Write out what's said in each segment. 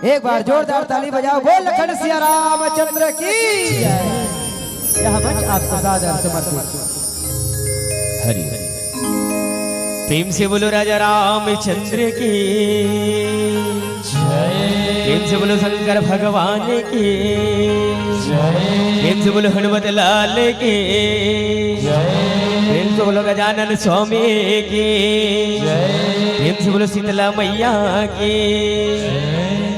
एक बार जोरदार ताली बजाओ। बोल लखन सिया रामचंद्र की जय। यह मंच आपको सादर समर्पित। हरि प्रेम से बोलो राजा रामचंद्र की जय। प्रेम से बोलो शंकर भगवान की जय। प्रेम से बोलो हनुमत लाल की जय। प्रेम से बोलो गजानन स्वामी की जय। प्रेम से बोलो शीतला मैया की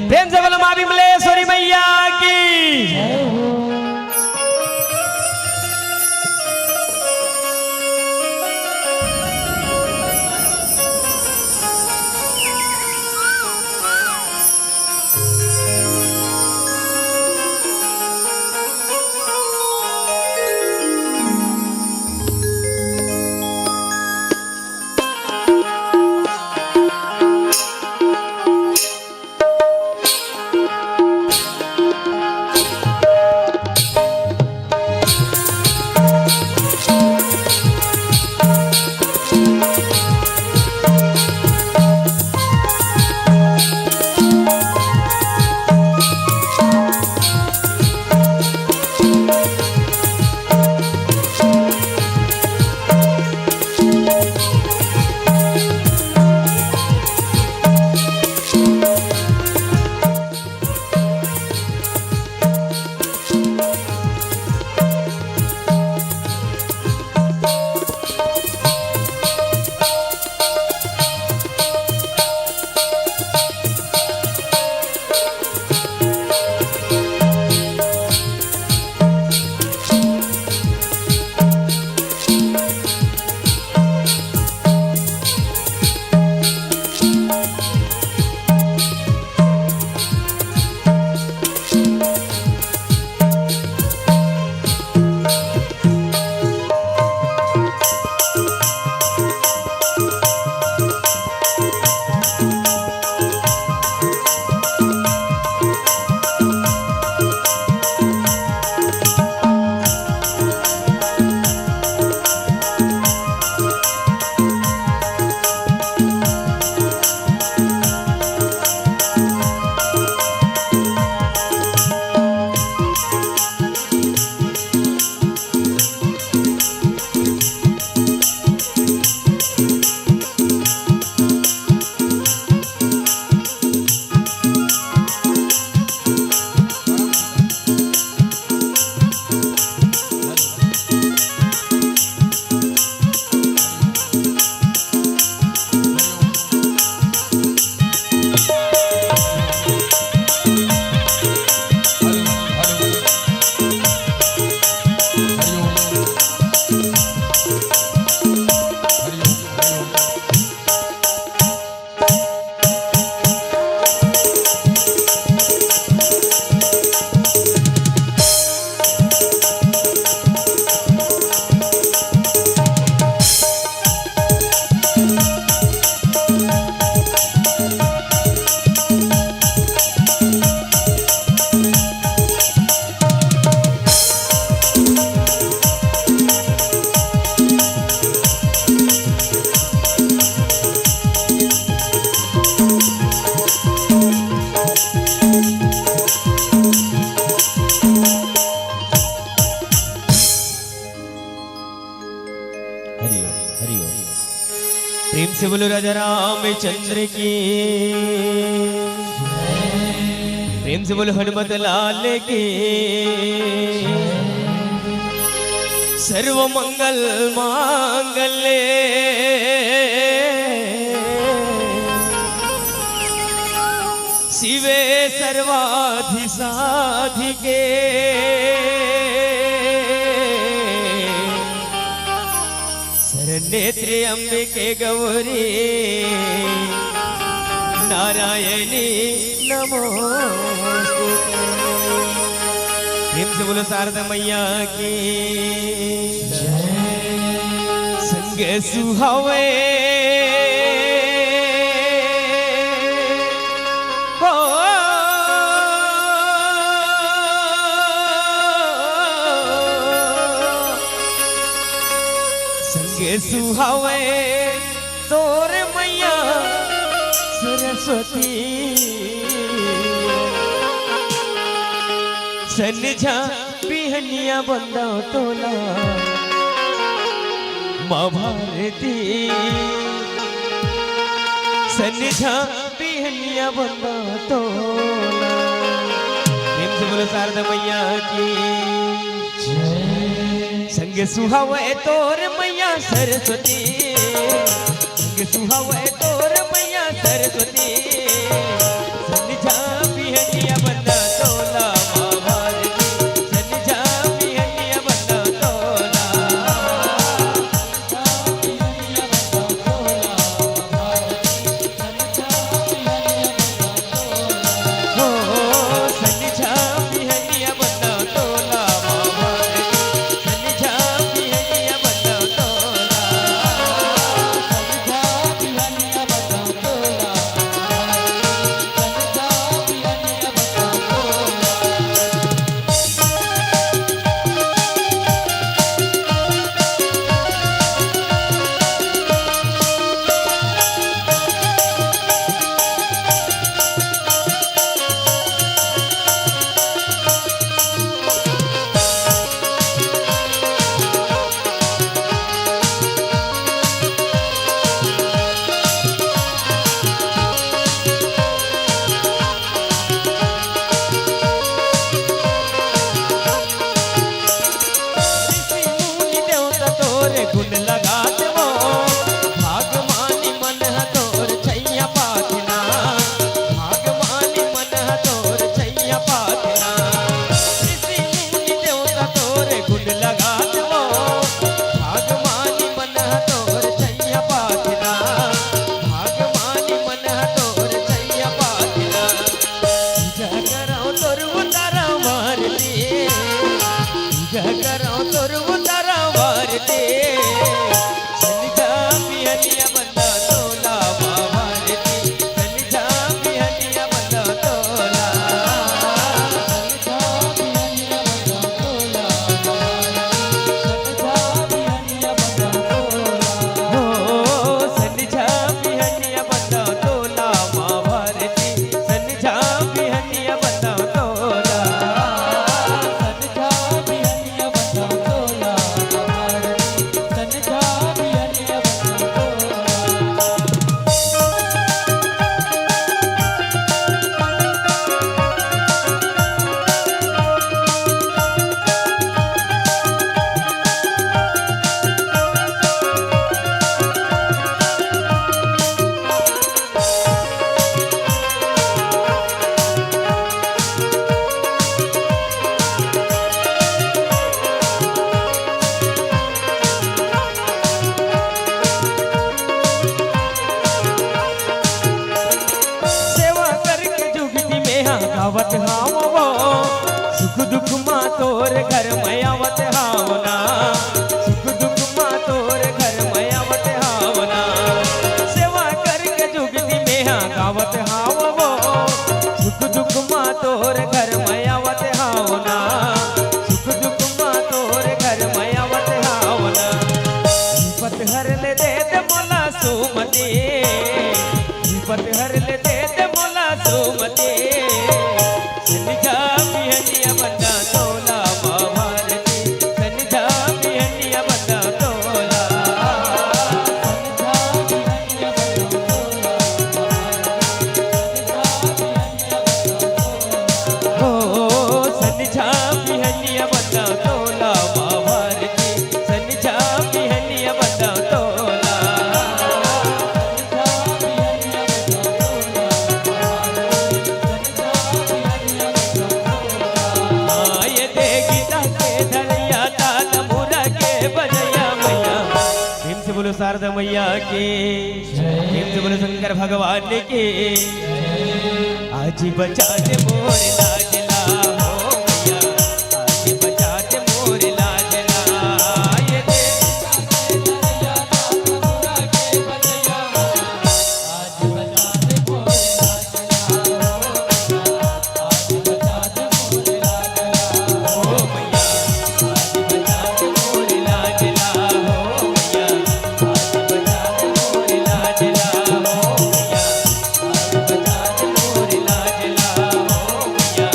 प्रेम से बोलो माँ विमलेश्वरी मैया की जय। प्रेम से बोलो राजा रामचंद्र की प्रेम से बोलो हनुमत लाल की सर्व मंगल मांगल्ये शिवे सर्वाधि साधिके नेत्री अंबिके गौरी नारायणी नमोस्तुते। प्रेम से बोलो शारदा मैया की संग सुहावे सुहावे तोरे मैया सरस्वती सनझा बिहनिया बंदा तोला माँ भारती सनझा बिहनिया बंदा तोला। प्रेम से बोलो शारदा मैया की संग सुहावे तोर मैया सरस्वती, संग सुहावे तोर मैया सरस्वती, सनझा बिहनिया बंदा तोला माँ भारती, सनझा बिहनिया बंदा तोला, हो सनझा बिहनिया बंदा तोला माँ भारती, सनझा बिहनिया बंदा तोला, गुण लगा देवो भागमानी मन तोर छैया पाथना, भागमानी मन तोर छैया पाथना, ऋषि मुनि देवता तोर गुण लगा देवो भागमानी मन तोर छैया पाथना, भागमानी मन तोर छैया पाथना, पूजा कराओ तोर उतारा मारती, पूजा कराओ तोर उतारा मारती, सनझा बिहनिया बंदा तोला माँ भारती, सनझा बिहनिया बंदा तोला, हो सनझा बिहनिया बंदा तोला माँ भारती, सनझा बिहनिया बंदा तोला, सेवा करके जुगती में हाँ गावत हावो, सुख दुख माँ तोर घर में आवत हावना, सुख दुख माँ तोर घर में आवत हावना, सेवा करके जुगती में हाँ गावत हावो, सुख दुख माँ तोर घर में आवत हावना, सुख दुख माँ तोर घर में आवत हावना, विपत हर ले दे दे मोला सुमति, विपत हर ले दे दे मोला सुमति, सनझा बिहनिया बंदा तोला माँ भारती, सनझा बिहनिया बंदा तोला, हो सनझा बिहनिया बंदा तोला माँ भारती, सनझा बिहनिया बंदा तोला, आये दे गीता के धलिया ताल मुरा के बजैया मैया। प्रेम से बोलो शारदा मैया की, प्रेम से बोलो शंकर भगवान की, आज बचा दे मोर लाडला हो मैया, आज बचा दे मोर लाडला, आये दे हो मैया, आज बचा दे मोर लाडला हो मैया, आज बचा दे मोर लाडला हो मैया, आज बचा दे मोर लाडला हो मैया,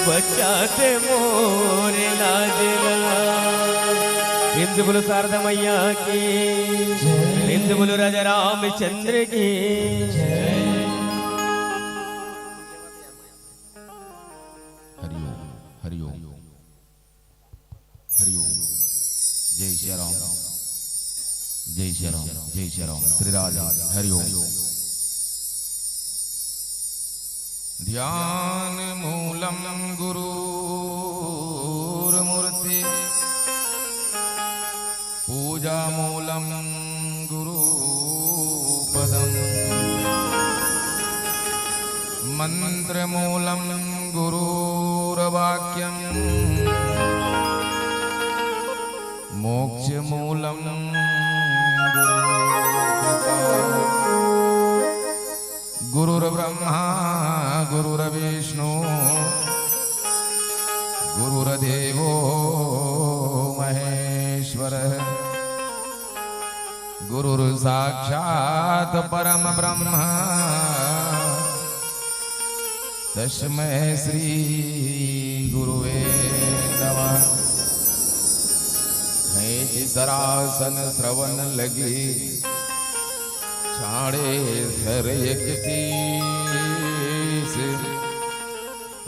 बच्चा ते मोरे लाजला। प्रेम से बोलो शारदा मैया की, प्रेम से बोलो राजा रामचंद्र की। हरिओम हरिओम। जय श्री राम, जय श्री राम, जय श्री राम। श्री राधे हरिओम। ध्यान मूलम गुरुर्मूर्ति, पूजा मूलम गुरुपदम, मंत्र मूलम गुरुर्वाक्यम, मोक्ष मूलम गुरुर्ब्रह्मा गुरुर्विष्णु गुरुर्देवो महेश्वरः, गुरुर्साक्षात् परम ब्रह्म, तस्मै श्री गुरुवे नमः। सरासन श्रवण लगी, छाड़े सर एक तीस,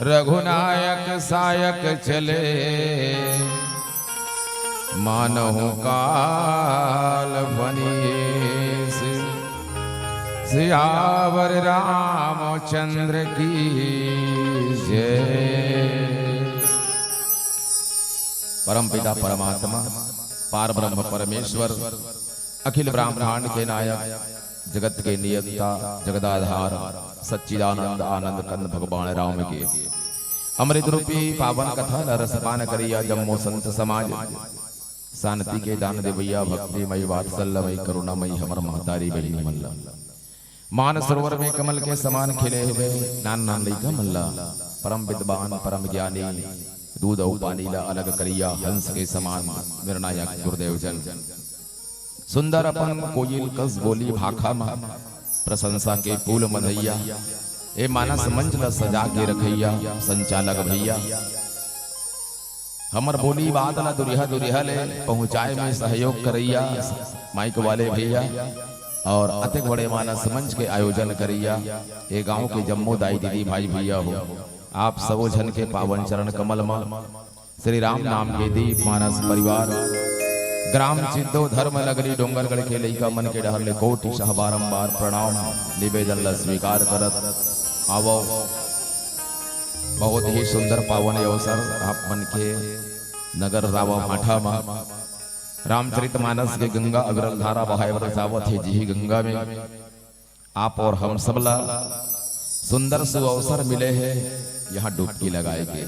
रघुनायक सायक चले, मानहु काल बनीस। सियावर रामचंद्र की जय। परम पिता परमात्मा पार ब्रह्म परमेश्वर, अखिल ब्रह्मांड के नायक, जगत के नियंता, जगदाधार, सच्चिदानंद आनंद कंद भगवान राम के अमृत रूपी पावन कथा रसपान करिया जम्मो संत समाज। शांति के दान देवैया, भक्तिमयी वात्सल्यमयी करुणामयी हमर महतारी बहिनी मल्ला। मान सरोवर में कमल के समान खिले हुए नान नान लइका मल्ला। परम विद्वान परम ज्ञानी, दूध और पानी ला अलग करिया हंस के समान निर्णायक गुरुदेव जन। सुंदर अपन कोयल कस बोली भाखा मा, प्रशंसा के फूल मधैया। ए मानस मंच ला सजा के रखैया संचालक भैया। हमर बोली बात ला दुरिहा दुरिहा ले पहुँचाए में सहयोग करैया माइक वाले भैया। और अतिक बड़े मानस मंच के आयोजन करैया ए गांव के जम्मो दाई दीदी भाई भैया हो। आप सबो जन के पावन चरण कमल में श्री राम नाम के दीप मानस परिवार, ग्राम चिद्दो धर्म नगरी डोंगरगढ़ के लइका मन के डहर ले कोटि सह बारंबार प्रणाम निवेदन ला स्वीकार करत आवो। बहुत ही सुंदर पावन अवसर आप मन के नगर रावा माठा में रामचरित मानस के गंगा अविरल धारा बहाय बरसावत है। जी गंगा में आप और हम सबला सुंदर सु अवसर मिले हैं यहाँ डुबकी लगाएंगे।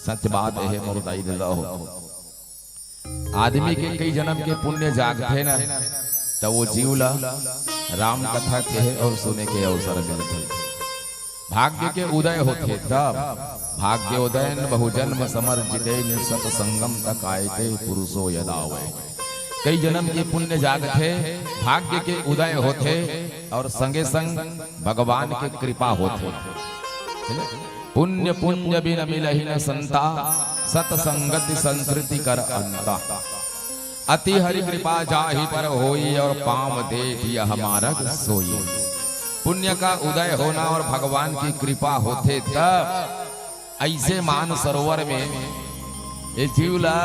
सच बात है मोर दाई दादा हो, आदमी के कई जन्म के पुण्य जागते न तो वो जीवला राम कथा के और सुने के अवसर मिलते। भाग्य के उदय होते तब भाग्य उदयन बहुजन्म समर जिते सतसंगम तक आयते पुरुषो यदावे। कई जन्म के पुण्य जागते, भाग्य के उदय होते और संगे संग भगवान के कृपा होते। पुण्य पुण्य बिन मिलहि न संता, सतसंगति संस्कृति कर अंता। अति हरि कृपा जाहि पर होई और पाम देख यह मार्ग सोई। पुण्य का उदय होना और भगवान की कृपा होते तब ऐसे मान सरोवर में ये जीवला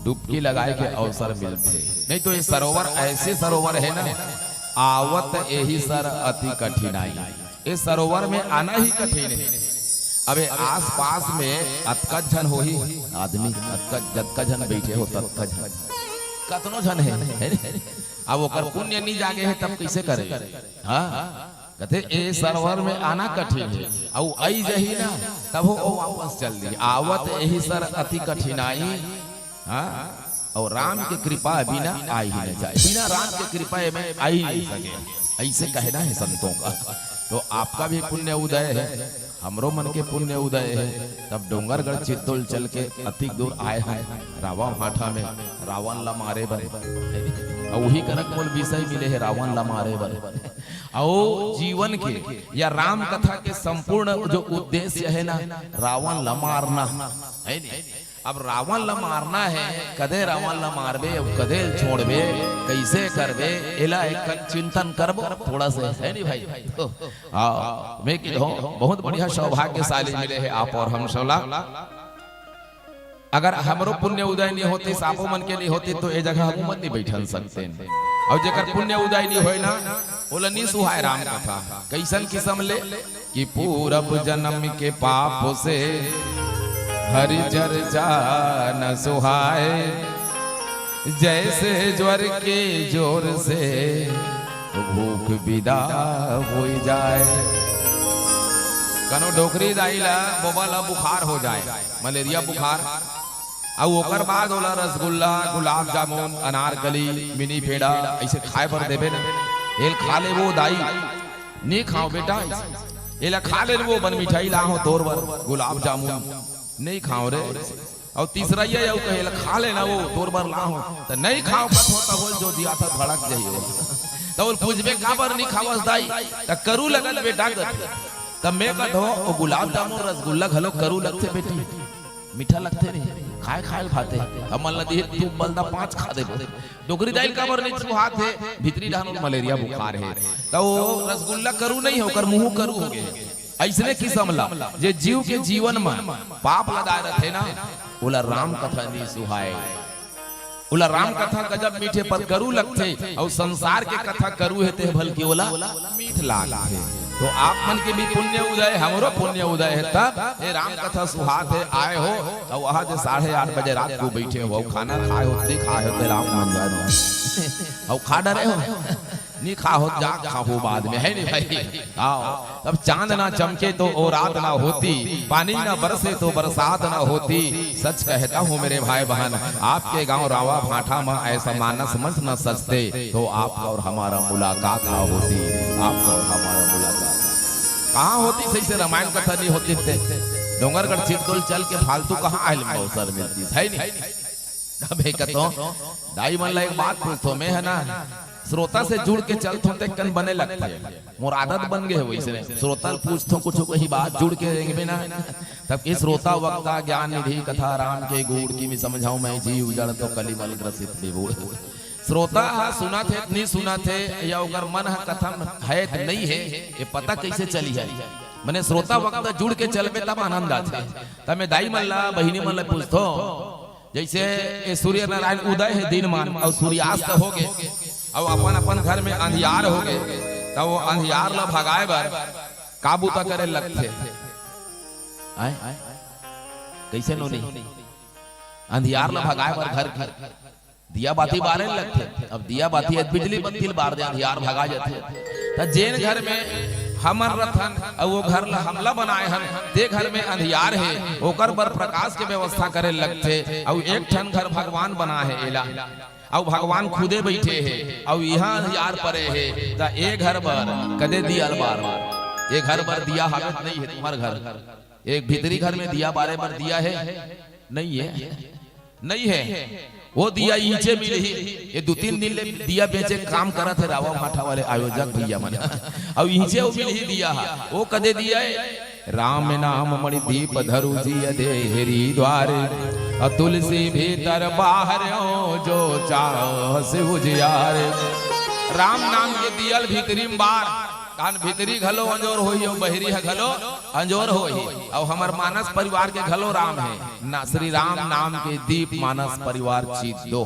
डुबकी लगाए के अवसर मिलते। नहीं तो ये सरोवर ऐसे सरोवर है ना, आवत यही सर अति कठिनाई। इस सरोवर में आना ही कठिन है। अबे आस पास में अतका जन हो ही आदमी, जतका जन बैठे हो ततका जन कतनो जन है। अब ओकर पुण्य नहीं जागे है तब कैसे करे। हाँ कहते ए सरोवर में आना कठिन है और आई जही ना तब वो वापस चल दी। आवत यही सर अति कठिनाई। हाँ और राम की कृपा बिना आ ही नहीं जाए, बिना राम की कृपा में आ ही नहीं सके, ऐसे कहना है संतों का। तो आपका भी पुण्य उदय है, हमरो मन के पुण्य उदय है। तब डोंगरगढ़ चित्तौल चल के अति दूर आए हैं रावा भाठा में रावण ला मारे बर। वही करक मोल विषय मिले है रावण ला मारे बर। और जीवन के या राम कथा के संपूर्ण जो उद्देश्य है ना, रावण ला मारना है नहीं। अब रावण ला मारना है, कदे रावण ला मारबे, कदे छोड़बे, कैसे करबे, एला एक चिंतन करबो थोड़ा से, है नहीं भाई। तो मैं कहूं बहुत बढ़िया सौभाग्यशाली मिले है आप और हम सबला। अगर हमरो पुण्य उदय नहीं होते, सापो मन के नहीं होते, तो ये जगह हम मत नहीं बैठन सकते। और जेकर पुण्य उदय नहीं होए ना, बोला नहीं सुहाय राम कथा। कैसन किस्म ले कि पूरब जन्म के पाप से हरि जर जान सुहाय, जैसे ज्वर के जोर से भूख विदा हो जाए। कनो डोकरी दाइला बोबला बुखार हो जाए, मलेरिया बुखार, और ओकर बाद ओला रसगुल्ला, गुलाब जामुन, अनारकली, मिनी पेड़ा ऐसे खाए पर देबे ना, एल खा ले वो दाई नहीं खाओ बेटा, एला खा ले वो बन मिठाई लाओ तोर बर, गुलाब जामुन नहीं खाओ रे। और तीसरा ये यू कहेला खा लेना वो तोर बर लाओ, तो नहीं खाओ पत होता बोल जो दिया था भड़क जाइयो। तो बोल पूछबे का बर नहीं खावस दाई, त करू लगल बेटा कर। तब मैं कहत हो ओ गुलाब जामुन रसगुल्ला घलो करू लगते बेटी, मीठा लगते नहीं, खाए खाए खाते हमन लदी तू बलदा 5 खा दे। डोगरी दाइल का बर नहीं सुहात है, भीतरी डाहन मलेरिया बुखार है, तो रसगुल्ला करू नहीं होकर मुंह करू हो गए। ऐसने किस्म ला जे जीव के जीवन में पाप लगा रहे ना, ओला राम कथा नहीं सुहाए। ओला राम कथा गजब मीठे पर करू लगते, और संसार के कथा करू हेते बल्कि ओला मीठ लागते। तो आप मन के भी पुण्य उदय, हमरो पुण्य उदय है, तब ये राम कथा सुहात है आए हो, और वहां जो 8:30 बजे रात को बैठे हो, खाना खाए होते खाए होते राम मान जाए, और खा डरे हो नहीं खा हो जा खाओ बाद में, है नहीं भाई। आओ तब चांद ना चमके तो ओ रात ना होती, पानी ना बरसे तो बरसात ना होती। सच कहता हूँ मेरे भाई बहन, आपके गांव रावा भाठा में ऐसा मानस मंच न सजते, तो आपका और हमारा मुलाकात ना होती, आपका और हमारा मुलाकात कहाँ होती। सही से रामायण कथा नहीं होती थे, डोंगरगढ़ चित्तौड़ चल के फालतू कहाँ आयल में अवसर मिलती है नहीं। दाई मन ला एक बात पूछो मैं है ना, श्रोता से जुड़ के चलते होते कन बने लगते हैं, मोर आदत बन गए वैसे श्रोता पूछतो कुछ कही बात जुड़ के रहेंगे ना, तब ये श्रोता वक्ता ज्ञान निधि कथा राम के गुण की मैं समझाऊं मैं जीव जड़ तो कलिमल ग्रसित विभूर। श्रोता सुना थे नहीं सुना थे, या अगर मन कथा है नहीं है, ये पता कैसे चली है। मैंने श्रोता वक्ता जुड़ के चलबे तब आनंद आते। तब मैं दाई मल्ला बहिनी मल्ला पूछतो, जैसे सूर्य नारायण उदय है दिन मान, और सूर्यास्त हो गए, और अपन अपन घर में अंधियार हो गए, तब वो अंधियार ला भगाए बर काबू तक करे लगते। कैसे नो नहीं अंधियार ला भगाए बर घर घर दिया बाती बारे लगते। अब दिया बाती बिजली बत्ती बार दे अंधियार भगा जाते। तो जेन घर में हमर रथन और वो घर ला हमला बनाए हन, ते घर में अंधियार है, ओकर बर प्रकाश के व्यवस्था करे लगते। और एक ठन घर भगवान बना है एला, और भगवान खुदे बैठे है, और यहाँ अंधियार परे है, तो एक घर पर कदे दिया बार बार, एक घर पर दिया हालत नहीं है तुम्हारे घर, एक भीतरी घर में दिया बारे पर दिया है नहीं है, नहीं है वो दिया ईंचे मिले ही। ये 2-3 दिन ले दिया बेचे काम करा थे रावा भाठा वाले आयोजक भैया मन, और ईंचे वो मिल ही दिया है। वो कदे दिया है राम नाम मणि दीप धरु जी देहरी द्वारे, तुलसी भीतर बाहर जो चाह से उजियारे। राम नाम के दियल भीतरी बार, कान भीतरी घलो अंजोर होई, और बहरी है घलो अंजोर होई, और हमार मानस परिवार के घलो राम है ना। श्री राम नाम के दीप मानस परिवार चीज दो।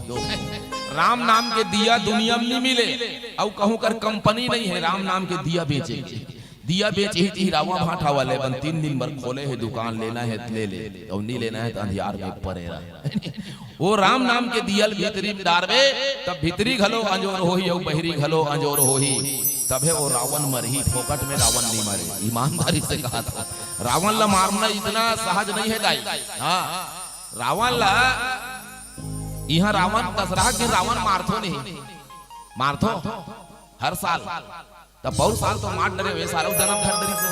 राम नाम के दिया दुनिया में नहीं मिले, और कहूं कर कंपनी नहीं है राम नाम के दिया बेचे। दिया बेच ही रावा भाठा वाले बन 3 दिन भर खोले है दुकान, लेना है ले ले, और नहीं लेना है तो अंधियार में पड़े रहा। वो राम नाम के दियल भीतरी डारबे, तब भीतरी घलो अंजोर होही, और बहरी घलो अंजोर होही। तबे वो रावण मरही, फोकट में रावण नहीं मरे। ईमानदारी से कहा था, रावण ला मारना इतना सहज नहीं है दाई। हाँ रावण ला यहाँ रावण दशहरा के रावण मारथो नहीं, मारथो हर साल, तब बहुत साल तो मार डरे हुए सालों जन्म धर डरी से।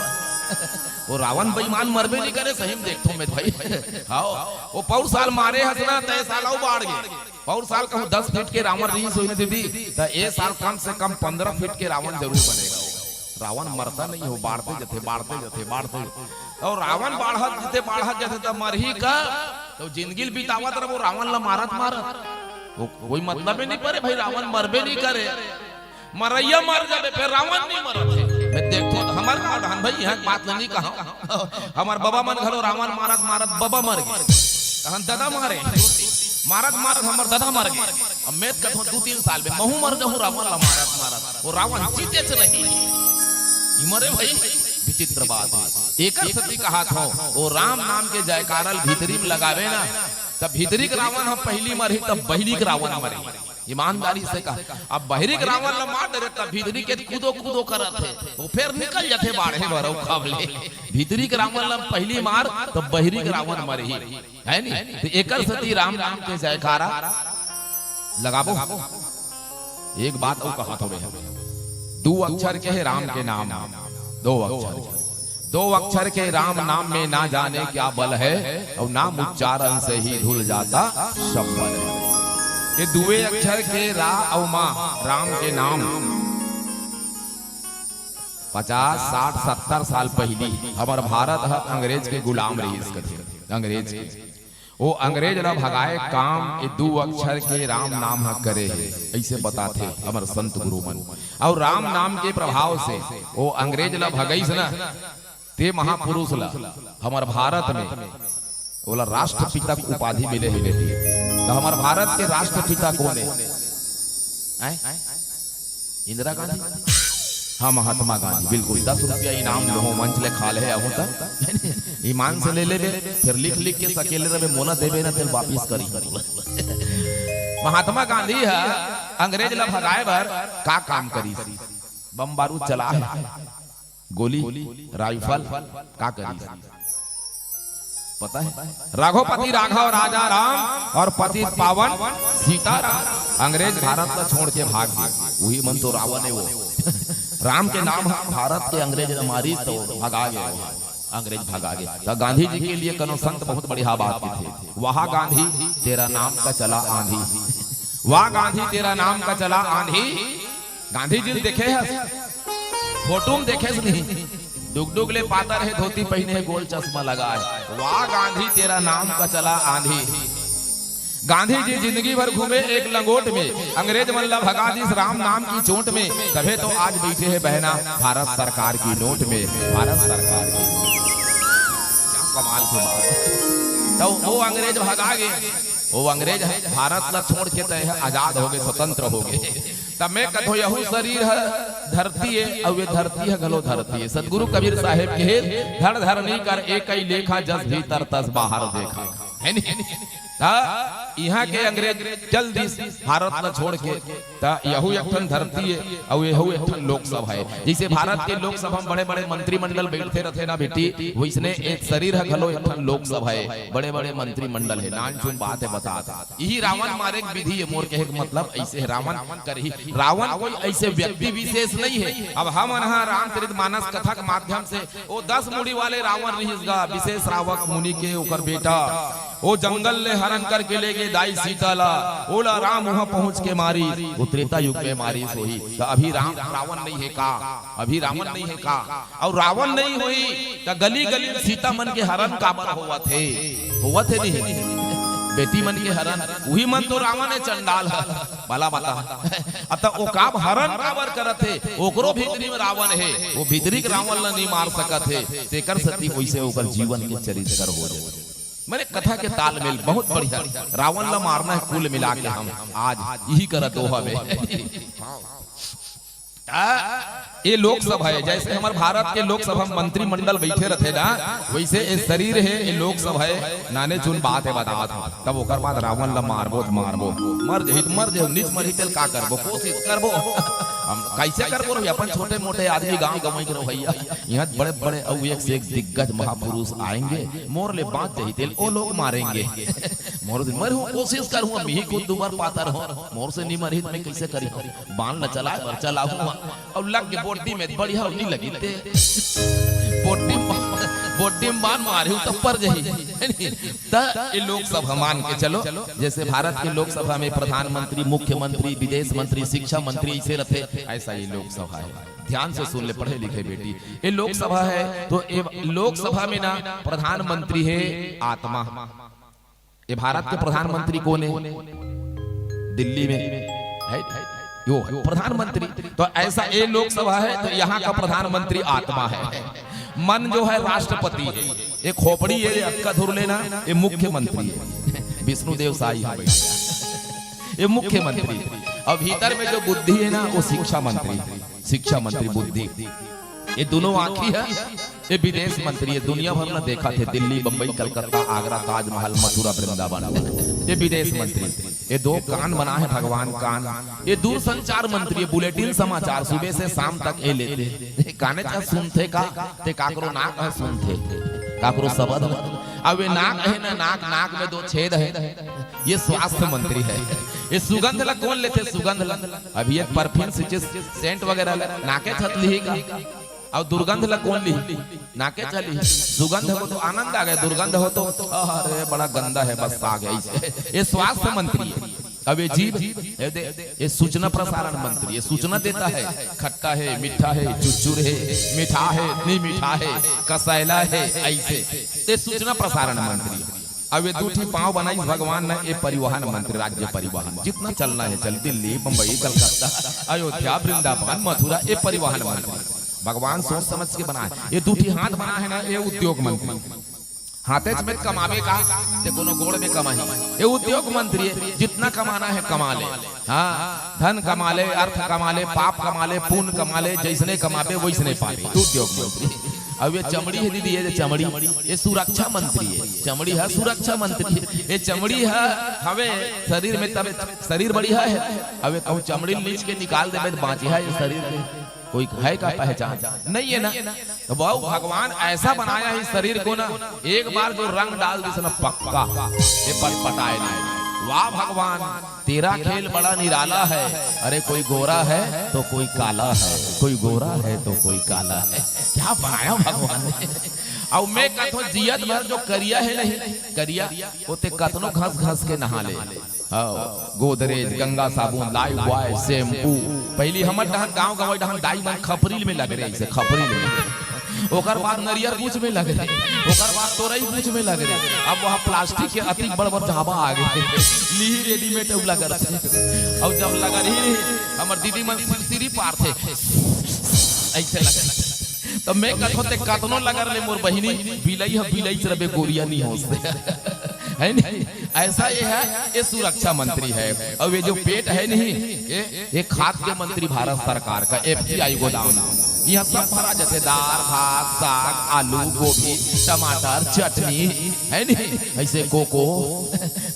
वो रावण बेईमान मरबे नहीं करे, सही में देखो मैं भाई। हाँ वो पौर साल मारे हसना, तय साल बाढ़ गए। पौर साल कहूँ 10 फीट के रावण रही सोई दीदी, तो ये साल कम से कम 15 फीट के रावण जरूर बनेगा। रावण मरता नहीं हो, बाढ़ते जथे बाढ़ते जथे बाढ़ते, और रावण बाढ़त जथे तब मरही का तो जिंदगी बितावत रहो, रावण ला मारत वो कोई मतलब नहीं पड़े भाई, रावण मरबे नहीं करे, मरैया मर जाबे फिर रावण नहीं मरत। मैं देखो हमार धान भाई यहाँ बात नहीं कहा, हमार बाबा मन घलो रावण मारत बाबा मर गए, हम दादा मारे मारत हमार दादा मर गए। अब मैं कथो 2-3 साल में महू मर जाऊं रावण ला मारत वो रावण जीते से नहीं मरे भाई। विचित्र बात है, एक सती कहा था वो राम नाम के जयकारल भीतरी में लगावे ना, तब भीतरी रावण हम पहली मरी तब बहरी रावण मरी, ईमानदारी से कहा। अब बहरी रावण ला मार दे तब भीतरी के कूदो करत थे, वो फिर निकल जाते बाढ़े भरो खावले। भीतरी रावण ला पहली मार तब बहरी रावण मरी है नहीं। तो एक सती राम नाम के जयकारा लगाबो। एक बात और कहा था, 2 अक्षर के है राम के नाम, 2 अक्षर के राम नाम में ना जाने क्या बल है, और नाम उच्चारण से ही धुल जाता सब बल है। ये 2 अक्षर के रा और माँ राम के नाम 50, 60, 70 साल पहली हमार भारत है अंग्रेज के गुलाम रही, इसके अंग्रेज के वो अंग्रेज ना भगाए काम ये 2 अक्षर के राम नाम करे है, ऐसे बताते हमारे संत गुरु मन। और राम नाम के प्रभाव से वो अंग्रेज ला भगाईस ना, ते महापुरुष ला हमारे भारत में बोला राष्ट्रपिता की उपाधि मिले है। तो हमारे भारत के राष्ट्रपिता कौन है? इंदिरा गांधी, हाँ महात्मा गांधी, बिल्कुल। 10 रुपया इनाम लो, मंच ले खा ले ईमान से ले ले फिर लिख के सकेले रहे मोना देवे ना तेल वापिस करी। महात्मा गांधी है अंग्रेज ला भगाए भर का काम करी, बम बारूद चला है, गोली राइफल का करी पता है? रघुपति राघव राजा राम और पति पावन सीताराम। अंग्रेज भारत को छोड़ के भाग गए, वही मन तो रावण है वो। राम के नाम भारत के अंग्रेज ने मारी तो भगा गए, अंग्रेज भगा गए। तो गांधी जी के लिए कनो संत बहुत बढ़िया बात की थे, वहां गांधी तेरा नाम का चला आंधी, वाह गांधी तेरा नाम का चला आंधी। गांधी जी देखे है फोटो में देखे नहीं, डुग ले पाता रहे, धोती पहने है, गोल चश्मा लगा है, वाह गांधी तेरा नाम का चला आंधी। गांधी जी जिंदगी भर घूमे एक लंगोट में, अंग्रेज मल्ला भगा दी राम नाम की चोट में, तभी तो आज बैठे हैं बहना भारत सरकार की नोट में, भारत सरकार की। क्या कमाल की बात। तो वो अंग्रेज भगा गए, वो अंग्रेज भारत ला छोड़ के तय है आजाद हो गए, स्वतंत्र हो गए। तब मैं कथो यहू शरीर है धरती है, और वे धरती है गलो धरती है। सदगुरु कबीर साहेब के धड़ धरनी कर एक ही लेखा, जस भीतर तस बाहर देखा है नहीं। यहाँ के अंग्रेज चल दी भारत न छोड़ के, यहू एक धरती है और यहू एक लोकसभा है। जैसे भारत के लोकसभा में बड़े बड़े मंत्रिमंडल बैठते रहते ना बेटी, वैसने एक शरीर है गलो एक लोकसभा है, बड़े बड़े मंत्रिमंडल है। नान चुन बात है बता, यही रावण मारे विधि है। मोर कहे मतलब ऐसे रावण कर ही, रावण कोई ऐसे व्यक्ति विशेष नहीं है। अब हम रामचरितमानस कथा के माध्यम से वो 10 मुड़ी वाले रावण रहीसगा, विशेष रावक मुनि के ओकर बेटा वो जंगल ले हरण करके ले गए दाई सीता ला, ओला राम वहां पहुंच के मारी, वो त्रेता युग में मारी सोही। तो अभी रावण नहीं है का, अभी रावण नहीं है का, और रावण नहीं हुई तो गली गली सीता मन के हरण काबर हुआ थे नहीं बेटी मन के हरण, वही मन तो रावण है चंडाल है भला बता। अतः वो काब हरण काबर करत है, ओकरो भीतरी में रावण है, वो भीतरी के रावण ला नहीं मार सकत है। तेकर सती वैसे ओकर जीवन के चरित्र हो जाए। मैंने कथा के तालमेल बहुत बढ़िया, रावण ला मारना है कुल मिला के हम आज यही करत हो हवे। ये लोकसभा है, जैसे हमारे भारत के लोकसभा मंत्रिमंडल बैठे रहते ना, वैसे ये शरीर है, ये लोकसभा है। नाने चुन बात है बता था, तब ओकर बाद रावण ला मारबो मर जे निज मरी तेल का करबो, कोशिश करबो हम कैसे करबो रे। अपन छोटे मोटे आदमी गांव गवई करो भैया, यहाँ बड़े बड़े और एक से एक दिग्गज महापुरुष आएंगे, मोर ले बात जही तेल ओ लोग मारेंगे। मोर मरहूं कोशिश करूं, मी को दुबार पातर हो, मोर से नहीं मरी मैं कैसे करी, बाण न चला और चलाऊं और लग के बोटी में बढ़िया नहीं लगी ते बोटी बोटी में बान मारे तो पर जही ये लोकसभा मान के चलो, जैसे भारत के लोकसभा में प्रधानमंत्री, मुख्यमंत्री, विदेश मंत्री, शिक्षा मंत्री ऐसे रहते, ऐसा ये लोकसभा है। ध्यान से सुन ले पढ़े लिखे बेटी, ये लोकसभा है तो लोकसभा में ना प्रधानमंत्री है आत्मा। ये भारत के प्रधानमंत्री कौन है? दिल्ली में है यो प्रधानमंत्री। तो ऐसा ये लोकसभा है तो यहाँ का प्रधानमंत्री आत्मा है। मन जो है राष्ट्रपति है, ये खोपड़ी ये अक्का धुर लेना, ये मुख्यमंत्री है। विष्णुदेव साई है ये मुख्यमंत्री। और भीतर में जो बुद्धि है ना वो शिक्षा मंत्री, शिक्षा मंत्री बुद्धि। ये दोनों आंखी है ये विदेश मंत्री है। दुनिया भर में देखा थे, दिल्ली, बंबई, कलकत्ता, आगरा, ताजमहल, मथुरा, वृंदावन, ये विदेश मंत्री। ये दो कान बना है भगवान कान। ये दूर संचार मंत्री, बुलेटिन समाचार सुबह से शाम तक ये लेते। काने का सुनते का ते काकरो नाक है सुनते, काकरो शब्द। अब ये नाक है ना, नाक में दो छेद है, ये स्वास्थ्य मंत्री है। ये सुगंध ला कौन लेते? सुगंध ला अभी एक परफ्यूम सेंट वगैरह नाके छत ली का। और दुर्गंध ला कौन ली? नाके चली। सुगंध हो तो आनंद आ गया, दुर्गंध हो तो अरे बड़ा गंदा है, बस आ गया। ये स्वास्थ्य मंत्री है। अब ये जीव, ये सूचना प्रसारण मंत्री, ये सूचना देता है खट्टा है, मीठा है, चुचुर है, मीठा है, नहीं मीठा है, कसैला है, ऐसे ये सूचना प्रसारण मंत्री। अब ये दूठी पांव बनाई भगवान ने, ये परिवहन मंत्री, राज्य परिवहन, जितना चलना है चल, दिल्ली, बंबई, कलकत्ता, अयोध्या, वृंदावन, मथुरा, ये परिवहन मंत्री भगवान सोच समझ के बनाए। ये दूठी हाथ बना है ना, ये उद्योग मंत्री। हाथे में कमावे का ते कोनो गोड़ में कमाई, ये उद्योग मंत्री है। जितना कमाना है कमा ले, हाँ, धन कमा ले, अर्थ कमा ले, पाप कमा ले, पुण्य कमा ले, जैसने कमावे वैसने पावे, उद्योग मंत्री। अब ये चमड़ी है दीदी, ये चमड़ी, ये सुरक्षा मंत्री है। चमड़ी है सुरक्षा मंत्री, ये चमड़ी है हवे शरीर में, तब शरीर बढ़िया है। अब ये कहूँ चमड़ी लीच के निकाल दे तो बाँची है ये शरीर में, कोई है का पहचान नहीं है ना। तो बहु भगवान ऐसा बनाया है शरीर को ना, एक बार जो रंग डाल दे ना पक्का ये पटपटाए नहीं। वाह भगवान, तेरा खेल बड़ा निराला है। अरे कोई गोरा है तो कोई काला है, कोई गोरा है तो कोई काला है, क्या बनाया भगवान ने। और मैं कथो जियत भर जो करिया है नहीं, करिया वो ते कतनो घस घस के नहा ले। गोदरेज, गंगा साबुन, लाइफ बॉय, शैम्पू। पहली हमर डहन गांव गवई डहन दाई मन खपरील में लग रहे, खपरील में। ओकर बाद नरियर पूछ में लग रहे, ओकर बाद तोरई पूछ में लग रहे। अब वहाँ प्लास्टिक के अति बड़ बड़ झाबा आ गए, ली रेडीमेड उला करते। और जब लगा रही हमर दीदी मन सिरसिरी पार थे ऐसे लगे, तो मैं कथोते कतनो लगा रहे मोर बहिनी बिलई है, बिलई से रबे गोरिया नहीं होते है नहीं। ऐसा ये है, ये सुरक्षा मंत्री है। और ये जो पेट है नहीं, ये खाद्य मंत्री भारत सरकार का, FCI गोदाम। यह सब भरा जाते, दाल, भात, साग, आलू, गोभी, टमाटर, चटनी है नहीं। ऐसे कोको,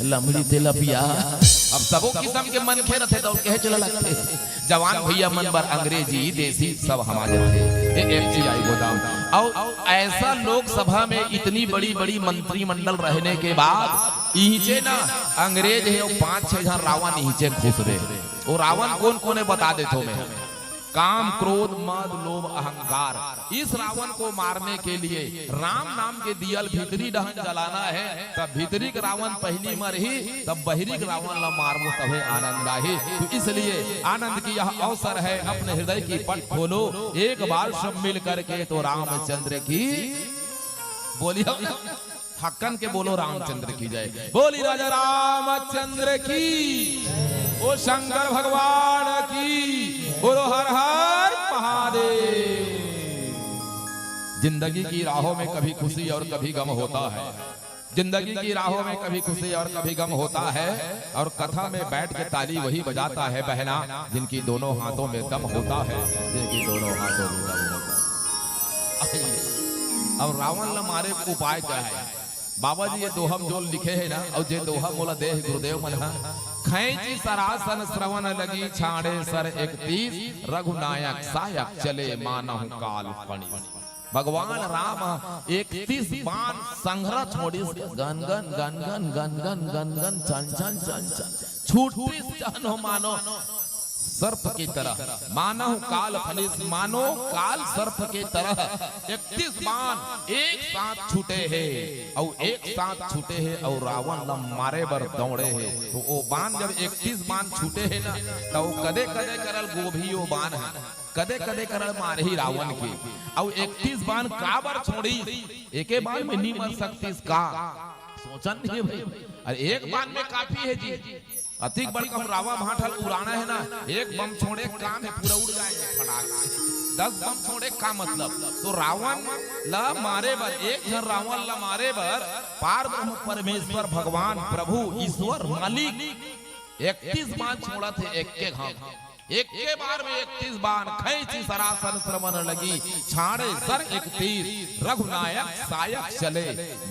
लमड़ी, तेलपिया, अब सबो किस्म के मन खे रहते तो कहे चला लगते। जवान भैया मन बर अंग्रेजी, देसी सब हमारे थे। FCI गोदाम। और ऐसा लोकसभा में इतनी बड़ी बड़ी मंत्रिमंडल रहने के बाद नीचे ना अंग्रेज है और 5-6 जन रावण नीचे घुस रहे। वो रावण कौन कौन है बता दे तो मैं। काम, क्रोध, मद, लोभ, अहंकार। इस रावण को मारने के लिए राम नाम के दियल भीतरी दहन जलाना है। तब भीतरी रावण पहली मर ही, तब बहिरी रावण ला मारवो तबे आनंद आही। तो इसलिए आनंद की यह अवसर है, अपने हृदय की पट खोलो एक बार सब मिल करके तो रामचंद्र की बोलिए, हक्कन के बोलो रामचंद्र की जय। बोली राजा रामचंद्र की, ओ शंकर भगवान की, बोलो हर हर महादेव। जिंदगी की राहों में कभी खुशी और कभी गम होता है, जिंदगी की राहों में कभी खुशी और कभी गम होता है। और कथा में बैठ के ताली वही बजाता है बहना, जिनकी दोनों हाथों में दम होता है, जिनकी दोनों हाथों में दम होता है। अब रावण न मारे उपाय क्या है? बाबा जी ये दोहम जो लिखे है ना, और जे दोहा बोला देह गुरुदेव मन खैची सरासन श्रवण लगी छाड़े सर 31 रघुनायक सायक चले मानहु काल फणी। भगवान राम 31 बाण संघरा छोड़ी, gun gun gun gun gun gun gun gun चन चन चन चन छूटी जानो मानो सर्प की तरह, मानो काल फलिस, मानो काल सर्प के तरह 31 बाण एक साथ छूटे हैं और एक साथ छूटे हैं और रावण ल मारे बर दौड़े हैं। तो वो बाण जब 31 बाण छूटे हैं ना, तो कदे कदे करल गोभी वो बाण है, कदे कदे करल मारे ही रावण के। और 31 बाण काबर छोड़ी, एके बाण में नहीं मर सकती का सोचन नहीं भाई। अरे एक बाण में काफी है जी, अतिक बड़का रावा भाठल उड़ाना है ना, एक बम छोड़े काम है पूरा उड़ जाएगा फटाक से। 10 बम छोड़े का मतलब, तो रावण ला मारे बर, एक जन रावण ला मारे बर पार ब्रह्म परमेश्वर भगवान प्रभु ईश्वर मालिक 31 बाण छोड़ा थे एक के घाव, एक के बार में 31 बाण खैची सरासन श्रवण लगी, छाड़े सर 31 रघुनायक सायक चले,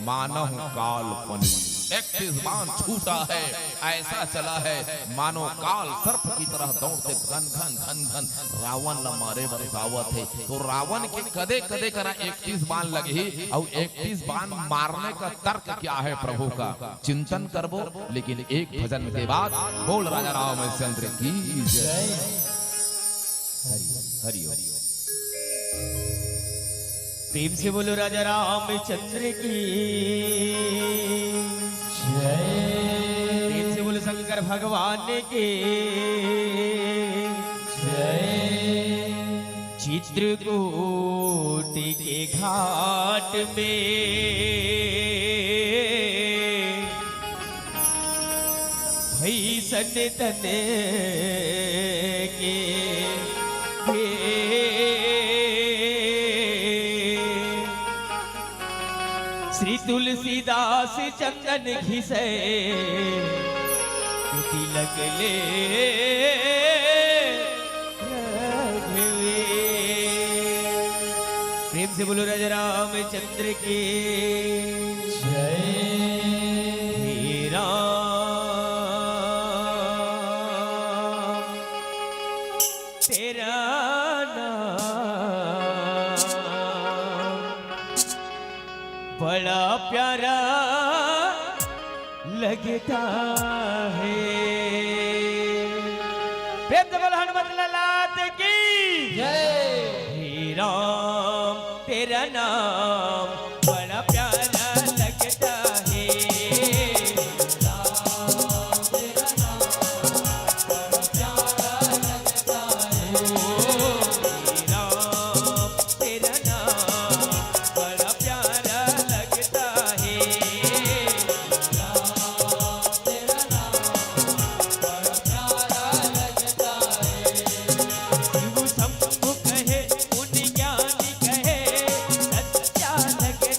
मानव काल फनी। 31 बाण छूटा है, ऐसा चला है मानो काल सर्प की तरह दौड़ते घन घन घन घन रावण ला मारे बरसावत है। तो रावण के कदे कदे करा 31 बाण लगी, और 31 बाण मारने का तर्क क्या है प्रभु का चिंतन करबो। लेकिन एक भजन के बाद बोल राजा रामचंद्र की जय। हरि हरि प्रेम से बोलो राजा रामचंद्र की जय। प्रेम से बोलो शंकर भगवान की जय। चित्रकूट के घाट में भैसन तन के श्री तुलसीदास चंदन घिसे तिलक ले रघुवे। प्रेम से बोलो राजा रामचंद्र की जय। तेरा बड़ा प्यारा लगता है। प्रेम से बोलो हनुमत लालात की जय। हे राम तेरा नाम बड़ा प्यारा लगता है। राम तेरा नाम बड़ा प्यारा लगता है। ओ राम तेरा नाम बड़ा प्यारा लगता है। राम तेरा नाम बड़ा प्यारा लगता है। शिव शंभु कहे, मुनि ज्ञानी कहे, सच्चा लगता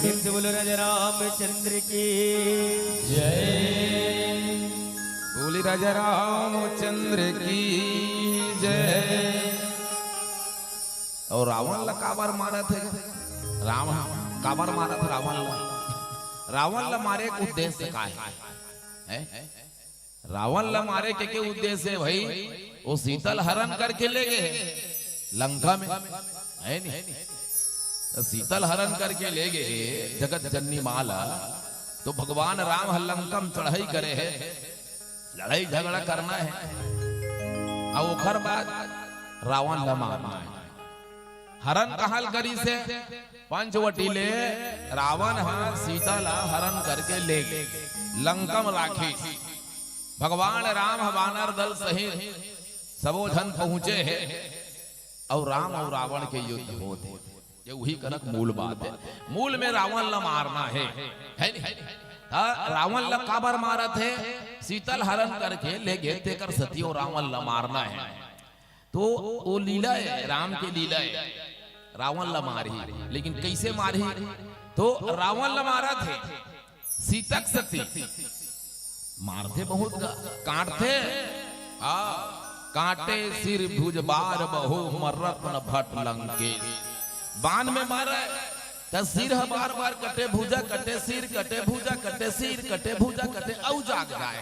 प्रेम से बोलो राजा रामचंद्र की बोली राजा रामचंद्र की जय। और रावण ला काबर मारा थे राम काबर मारा था रावण ला मारे के उद्देश्य का है? रावण ला मारे के उद्देश्य है भाई? वो शीतल हरण करके ले गए लंका में, है नहीं? तो शीतल हरण करके ले गए जगत जननी माला, तो भगवान राम लंका में चढ़ाई करे है, लड़ाई झगड़ा करना है, और ओखर बाद रावण ला मारना है। हरण कहल करी से पंचवटी ले रावण हाँ सीता ला हरण करके ले गए लंका में राखी। भगवान राम वानर दल सहित सबो जन पहुंचे हैं और राम और रावण के युद्ध होते। ये वही कनक मूल बात है। मूल में रावण ला मारना है नहीं? रावण ला काबर मारा थे? शीतल हरण करके ले गए तेकर सतियो रावण ला मारना है। तो वो लीला है, राम की लीला है। रावण ला मारी, लेकिन कैसे मारी? तो रावण ला मारा थे सीतक सती, मारते बहुत काटते, काटे सिर भुज बार बहु मरत न भट लंकेश। बाण में मारा तो सिर बार बार कटे, भुजा कटे, सिर कटे, भुजा कटे, सिर कटे, भुजा कटे, औ जाग जाए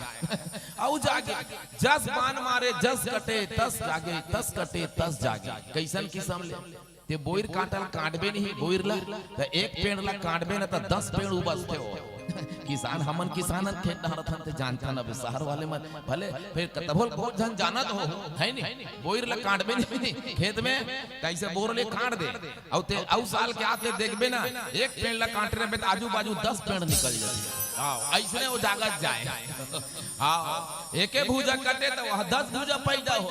औ जागे। जस बाण मारे जस कटे तस जागे, तस कटे तस जागे। कैसन किस्म ले ते बोइर काटल काटबे नहीं, बोइर ला तो एक पेड़ ला काटबे ना तो 10 पेड़ उबसते हो। किसान हमन किसान खेत नहरथन ते जानता न शहर वाले मन भले फिर कतबोल बहुत जन जानत हो है नहीं? बोइर ला काटबे नहीं खेत में, कैसे बोर ले काट दे औ ते औ साल के आते देखबे ना एक पेड़ ला काट रहे में आजू बाजू 10 पेड़ निकल जाए। हां ऐसने वो जागत जाए। हां एके भुजा कटे तो 10 भुजा पैदा हो,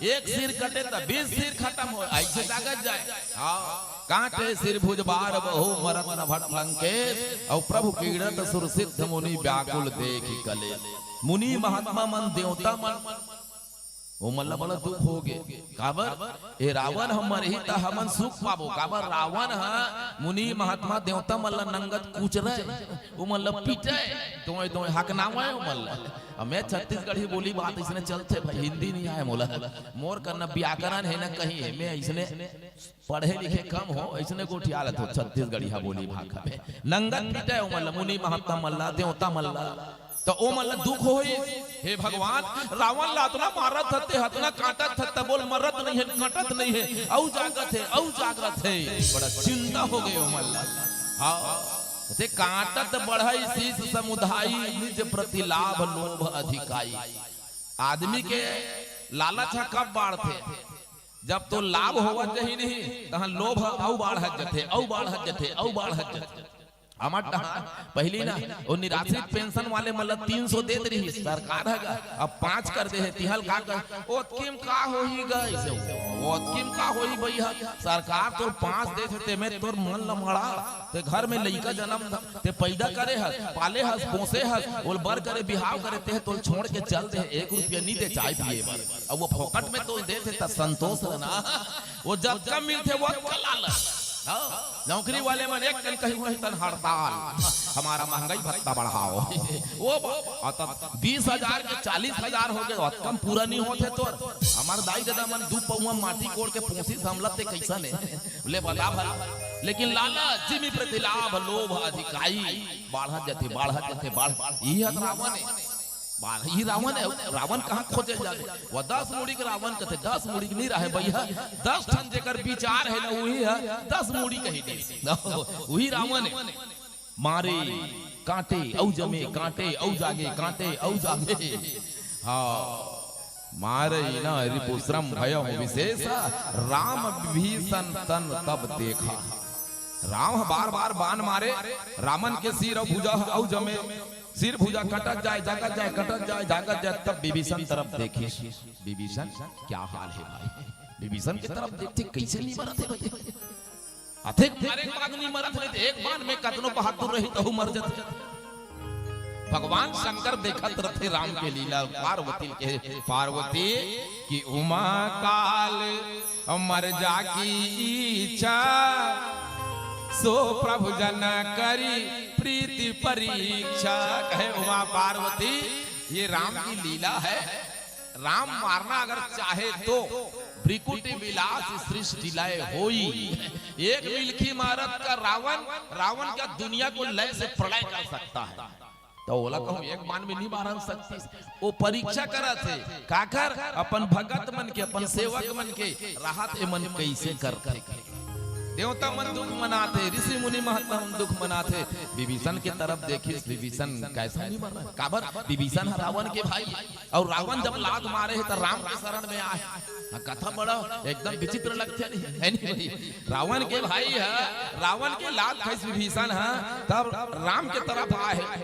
एक सिर कटे तो 20 सिर खत्म हो, ऐसे जागत जाए। हां काटे सिर भुज बार बहु मरत न भट लंकेश, और प्रभु कीड़त सुर सिद्ध मुनि व्याकुल देखि कले। मुनि महात्मा मन देवता मन वो मल्ला बड़ा दुख हो गए। काबर ए रावण हमर ही ता हमन सुख पाबो। काबर रावण हा मुनि महात्मा देवता मल्ला नंगत कूच रहे, वो मल्ला पीटे तो तो हक नाम है वो मल्ला। मैं छत्तीसगढ़ी बोली बात इसने चलते भाई, हिंदी नहीं आए मोला। मोर करना व्याकरण है ना कहीं है, मैं इसने पढ़े लिखे कम हो इसने गोठी आलत हो छत्तीसगढ़ी हा बोली भाषा में। नंगत पीटे वो मल्ला मुनि महात्मा मल्ला देवता मल्ला, तो ओ मल्ला दुख होई। हे भगवान रावण ला इतना मारत हते हतना काटत हते, बोल मरत नहीं है काटत नहीं है, औ जागत है औ जागत है। बड़ा चिंता हो गई ओ मल्ला। हां ते काटत बढ़ई शीश समुदाई, निज प्रति लाभ लोभ अधिकाई। आदमी के लालच कब बाढ़ते? जब तो लाभ होवा चाहिए नहीं तहां लोभ औ बाढ़त जथे औ बाढ़त जथे औ बाढ़त जथे। हमार पहली ना वो निराश्रित पेंशन वाले मतलब 300 दे रही सरकार है, अब 5 कर दे है। तिहल का कर ओतकिम का होई गई से ओतकिम का होई भैया, सरकार तो 5 दे थे में तोर मन लमड़ा ते घर में लइका जन्म ते पैदा करे है, पाले है, पोसे है, बोल बर करे बिहाव करे ते तो छोड़ के चल दे। 1 रुपया नहीं दे चाय पिए बर, अब वो फोकट में तो दे थे त संतोष ना। वो जब कम मिलते वो कलाल नौकरी वाले मन एक दिन कहीं हुए तन हड़ताल, हमारा महंगाई भत्ता बढ़ाओ। वो 20,000 के 40,000 हो गए, कम पूरा नहीं होते तो हमार दाई दादा मन 2 पौवा माटी कोड़ के पोसी हमलते कैसा ने ले बला भला। लेकिन लालच जिमी प्रति लाभ लोभ अधिकाई, बाढ़ जथे बाढ़ यही रावण है। ही रावण है। रावण कहाँ खोजे जाए? वो 10 मुड़ी के रावण कहते 10 मुड़ी नहीं रहे भैया, 10 ठन जेकर विचार है ना वही है 10 मुड़ी कही दे वही रावण है। मारे कांटे औ जमे कांटे औ जागे कांटे औ जागे। हाँ मारे ना रिपुश्रम भयो विशेष, राम विभीषण तन तब देखा। राम बार बार बाण मारे, रावण के सिर और भुजा औ जमे, सिर भुजा कटक जाए जागत जाए कटक जाए जागत जाए। तब विभीषण तरफ देखे, विभीषण क्या हाल है भाई? विभीषण की तरफ देखते कैसे नहीं मरते भाई? अधिक मारे बाद नहीं मरत रहे, एक बार में कतनो बहादुर रही तो मर जाते। भगवान शंकर देखत रहे राम के लीला। पार्वती की उमा काल मर जाकी इच्छा, सो प्रभु जन करी प्रीति परीक्षा। कहे उमा पार्वती ये राम की लीला है। राम मारना अगर चाहे तो भ्रिकुटी विलास सृष्टि लय होई। एक मिल्खी मारत का रावण क्या दुनिया को लय से प्रलय कर सकता है। तो बोला कहूं एक बाण में नहीं मार सकती। वो परीक्षा करा थे काकर अपन भगत मन के अपन सेवक मन के राहत मन कैसे करते। देवता मन दुख मनाते, ऋषि मुनि महात्मा दुख मनाते। विभीषण की तरफ देखिए, विभीषण कैसा नहीं मर रहा। काबर विभीषण रावण के भाई, और रावण जब लात मारे है तो राम के शरण में आए। कथा बड़ा एकदम विचित्र लगते है नहीं। रावण के भाई है, रावण के लात खैस विभीषण है, तब राम के तरफ आए।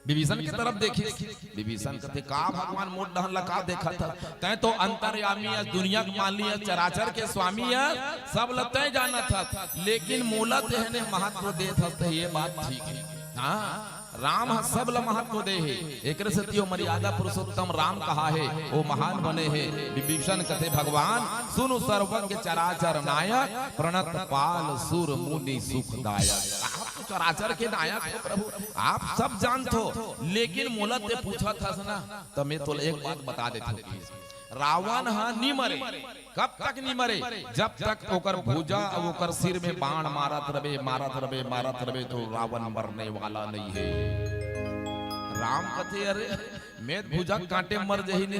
विभीषण की तरफ देखिए, विभीषण कहते का भगवान मोट डहन लगा देखा था। तय तो अंतर्यामी है, दुनिया के मालिक है, चराचर के स्वामी है, सब लते जाना था। लेकिन मोला तेहने महत्व दे था, ये बात ठीक है। हाँ राम सब ल महत्व दे है। एक सत्यो मर्यादा पुरुषोत्तम राम कहा है, वो महान बने हैं। विभीषण कहते भगवान सुनु सर्वज्ञ चराचर नायक, प्रणत पाल सुर मुनि सुखदायक। आप चराचर के नायक हो प्रभु, आप सब जानते हो। लेकिन मोला ते पूछा था ना, तो मैं तो एक बात बता देता। रावण हाँ नहीं मरे, कब तक नहीं मरे? जब तक ओकर भुजा ओकर सिर में बाण मारत रहे तो रावण मरने वाला नहीं है। राम कथे अरे मैं भुजा कांटे मर जही ने,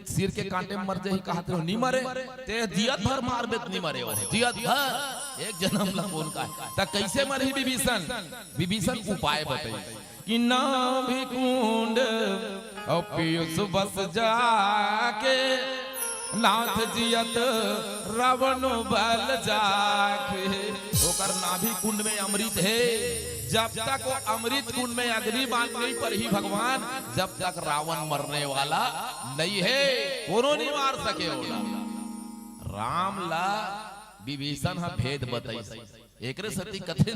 सिर के कांटे मर जही कहते हो नहीं मरे। ते दियत भर मार बेत नहीं मरे हो, दियत भर एक जन्म ला उनका। त कैसे मरही विभीषण? विभीषण उपाय बताइए कि नाभि कुंड और पीयूष बस जाके, नाथ जियत रावण बल जाके। ओकर नाभि कुंड में अमृत है। जब तक वो अमृत कुंड में अग्नि बांध नहीं पर ही भगवान, जब तक रावण मरने वाला नहीं है। कोनो नहीं मार सके ओला। राम ला विभीषण हा भेद बताई। एक सती कथे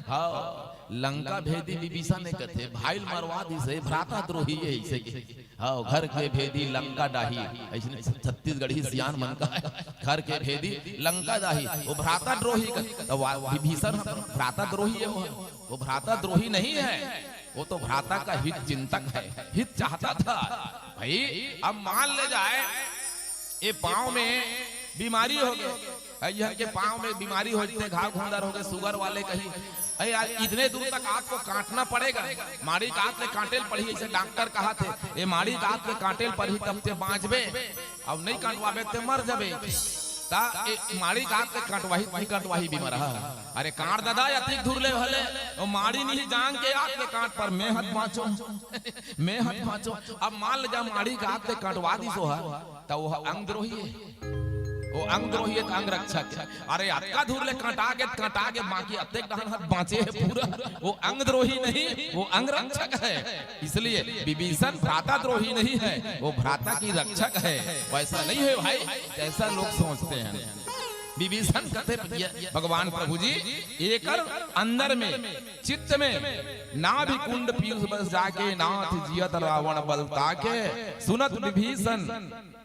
हाँ लंका भेदी विभीषण ने कथे भाई मरवा दी से भ्राता द्रोही है। ऐसे हाँ घर के भेदी लंका डाही, ऐसे छत्तीसगढ़ी सियान मन का है। घर के भेदी लंका डाही, वो भ्राता द्रोही। विभीषण भ्राता द्रोही है, वो भ्राता द्रोही नहीं है, वो तो भ्राता का हित चिंतक है, हित चाहता था। भाई अब मान ले जाए ये पांव में बीमारी हो गई, यह के पांव में बीमारी हो जाते, घाव घुंदर हो गए, शुगर वाले कहीं अरे यार इतने दूर तक आपको काटना पड़ेगा। माड़ी काट ले कांटेल पड़ी, ऐसे डॉक्टर कहा थे ये माड़ी काट ले कांटेल पड़ी तब ते बाँचबे, अब नहीं काटवाबे ते मर जाबे। ता माड़ी काट ले काटवाही वही काटवाही बीमार है। अरे काट दादा अतिक दूर ले भले वो माड़ी नहीं जान के आग ले काट पर मैं हाथ बाँचो मैं हाथ बाँचो। अब मान ले जा माड़ी काट ले काटवा दी सो है तो वो अंग द्रोही है, वो अंग द्रोही है, अंग रक्षक। अरे अक्का धूर ले काटा के बाकी अतेक डहन हाथ बाँचे है पूरा, वो अंग द्रोही नहीं, वो अंग रक्षक है। इसलिए विभीषण भ्राता द्रोही नहीं है, वो भ्राता की रक्षक है। वैसा नहीं है भाई जैसा लोग सोचते हैं। विभीषण कहते भगवान प्रभु जी एक अंदर में चित्त में नाभि कुंड पीयूष बस जाके, नाथ जियत रावण बल ताके। सुनत विभीषण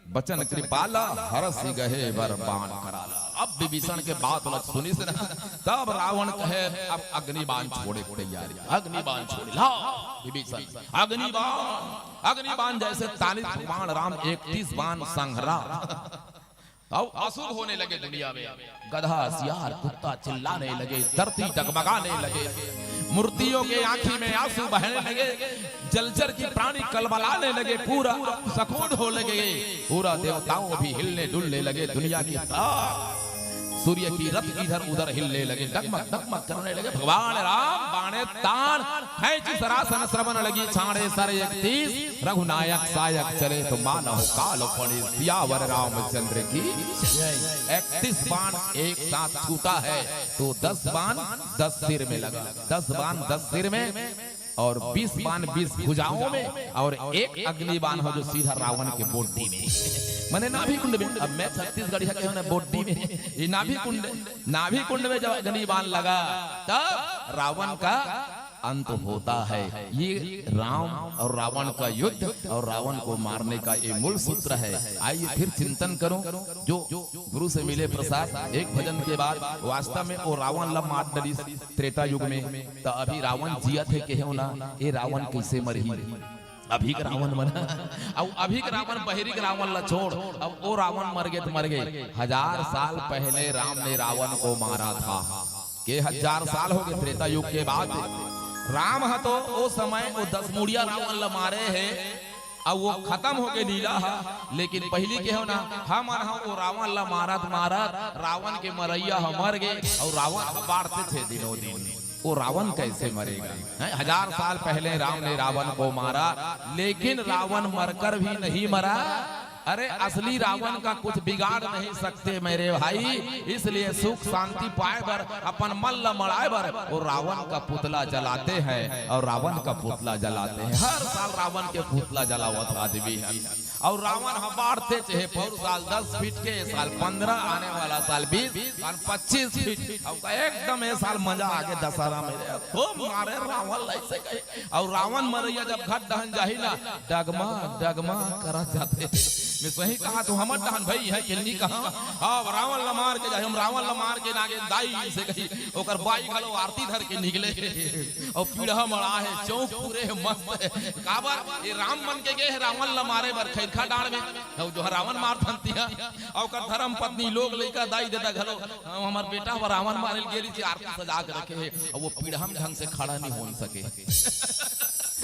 बचन कृपाला, हरसि गहे वर बाण कराला। अब विभीषण के बात सुनी से तब रावण कहे अब अग्निबाण छोड़े तैयारी, अग्निबाण छोड़े ला विभीषण। अग्निबाण जैसे 43 बाण राम 31 बाण संहरा। अब असुर होने लगे दुनिया में, गधा सियार कुत्ता चिल्लाने लगे, धरती डगमगाने लगे, मूर्तियों के आंखी में आंसू बहने लगे, जलचर की प्राणी कलबलाने लगे, पूरा सकोड हो लगे, पूरा देवताओं भी हिलने डुलने लगे। दुनिया की सूर्य की रथ इधर उधर हिलने लगे, डगमग डगमग करने लगे। भगवान राम बाणे तान खैची सरासन श्रवण लगी, छाड़े सर 31 रघुनायक सायक चले तो मानो काल पड़े। सियावर रामचंद्र की 31 बाण एक साथ छूटा है तो 10 बाण 10 सिर में लगा, 10 बाण 10 सिर में और 20 बाण 20 भुजाओं में, और एक अग्निबाण हो जो सीधा रावण के बोटी में, मैंने नाभि कुंड में। अब मैं छत्तीसगढ़ी है बोटी में, ये नाभि कुंड में जब अग्निबाण लगा तब रावण का अंत होता है। ये राम और रावण का युद्ध और रावण को मारने का ये मूल सूत्र है। आइए फिर चिंतन करो जो गुरु से मिले प्रसाद एक भजन के बाद। वास्तव में वो रावण ला मार डरी त्रेता युग में, तो अभी रावण जिया थे के हो ना, ये रावण कैसे मरही, अभी का रावण मरा। अब अभी का रावण बहरी का रावण ला छोड़, अब वो रावण मर गए तो मर गए। 1000 साल पहले राम ने रावण को मारा था, के 1000 साल हो गए त्रेता युग के बाद। राम है तो वो समय वो 10 मुड़िया रावण ला मारे है, अब वो खत्म हो गए लीला है। लेकिन पहली के हो ना, हम वो रावण ला मारत रावण के मरैया हम मर गए, और रावण बाढ़ते थे दिनों दिन। वो रावण कैसे मरेगा? 1000 साल पहले राम ने रावण को मारा, लेकिन रावण मरकर भी नहीं मरा। अरे असली रावण का कुछ बिगाड़ नहीं सकते मेरे भाई, इसलिए सुख शांति पाए बर अपन मल्ल मड़ाए बर वो रावण का पुतला जलाते हैं, और रावण का पुतला जलाते हैं। हर साल रावण के पुतला जलावत आदमी है, और रावण हम बाढ़ते चाहे पौर साल 10 फीट के, साल 15, आने वाला साल 20, साल 25 फीट। और एकदम ये साल मजा आगे दशहरा में खूब मारे रावण ऐसे कहे, और रावण मरैया जब घट दहन जाही ना, डगमा डगमा करा जाते। मैं सही कहा तो हमर दहन भई है किल्ली कहा। अब रावण ला मार के जाए, हम रावण ला मार के नागे दाई से कही, ओकर बाई घलो आरती धर के निकले, और पीढ़ा मड़ा है, चौक पूरे मस्त है। काबर ये राम बन के गए रावण ला मारे बर खैरखा डाड़ में, और जो रावण मार धनती है, और ओकर धर्म पत्नी लोग लइका दाई देता घलो, हमर बेटा व रावण मारे गेली थी, आरती सजा के रखे है, और वो पीढ़ा में ढंग से खड़ा नहीं हो सके।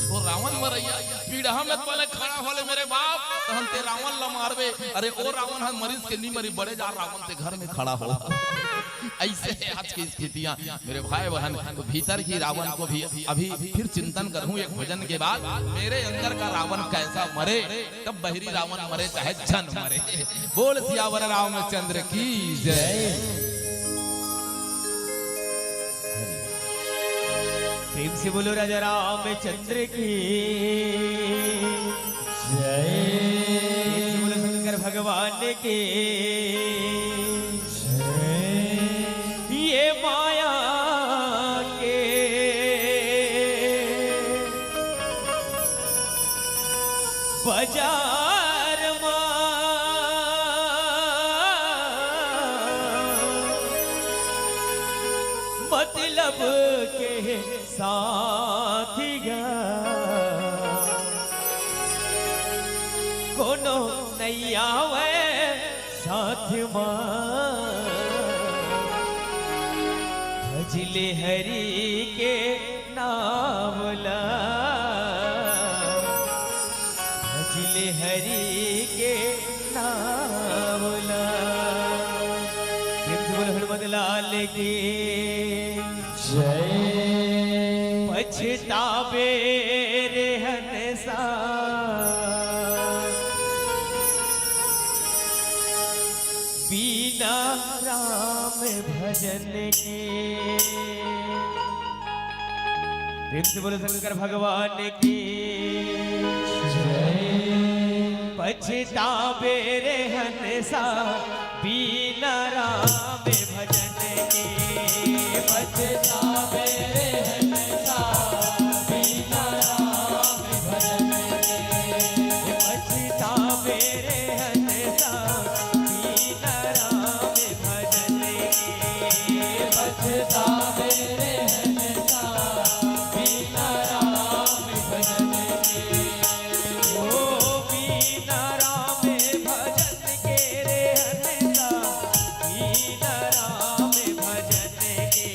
वो रावण मरैया पीढ़ा में पहले खड़ा होले मेरे बाप, तो हम ते रावण ला मारबे। अरे ओ रावण हम मरीज के नहीं मरी, बड़े जा रावण से घर में खड़ा हो। ऐसे है आज की स्थितियां मेरे भाई बहन। तो भीतर की रावण को भी अभी फिर चिंतन करूं एक भजन के बाद, मेरे अंदर का रावण कैसा मरे, तब बहरी रावण मरे चाहे जन मरे। बोल सियावर रामचंद्र की जय। प्रेम से बोलो राजा रामचंद्र की जय। बोलो शंकर भगवान की जय। ये माया के बाजार मतलब के साथिया कोनो नैया वे साथ भजले हरि के नाम ला, भजले हरि के नाम ला। हनुमत लाल की जय। पछतावे रे हंसा बिना राम भजन के। प्रेम से बोलो शंकर भगवान की जय। पछतावे रे हंसा बिना राम भजन के। पछतावे रे हंसा बिना राम भजन के। पछतावे रे हंसा बिना राम भजन के। पछतावे रे हंसा बिना राम भजन के। ओ बिना राम भजन के रे हंसा बिना राम भजन के।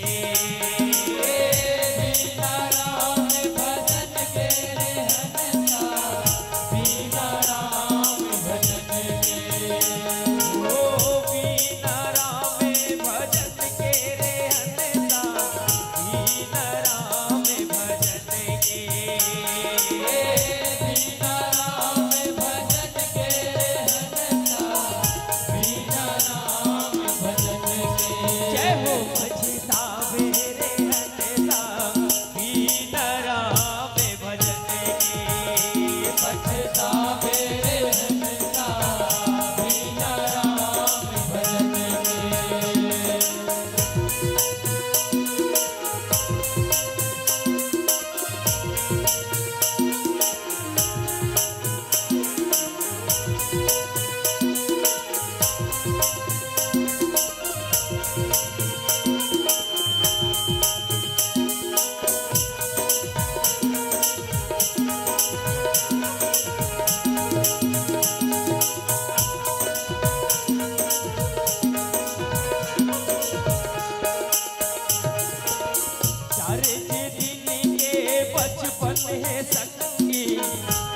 चारे जे दिन के बचपन है संगी,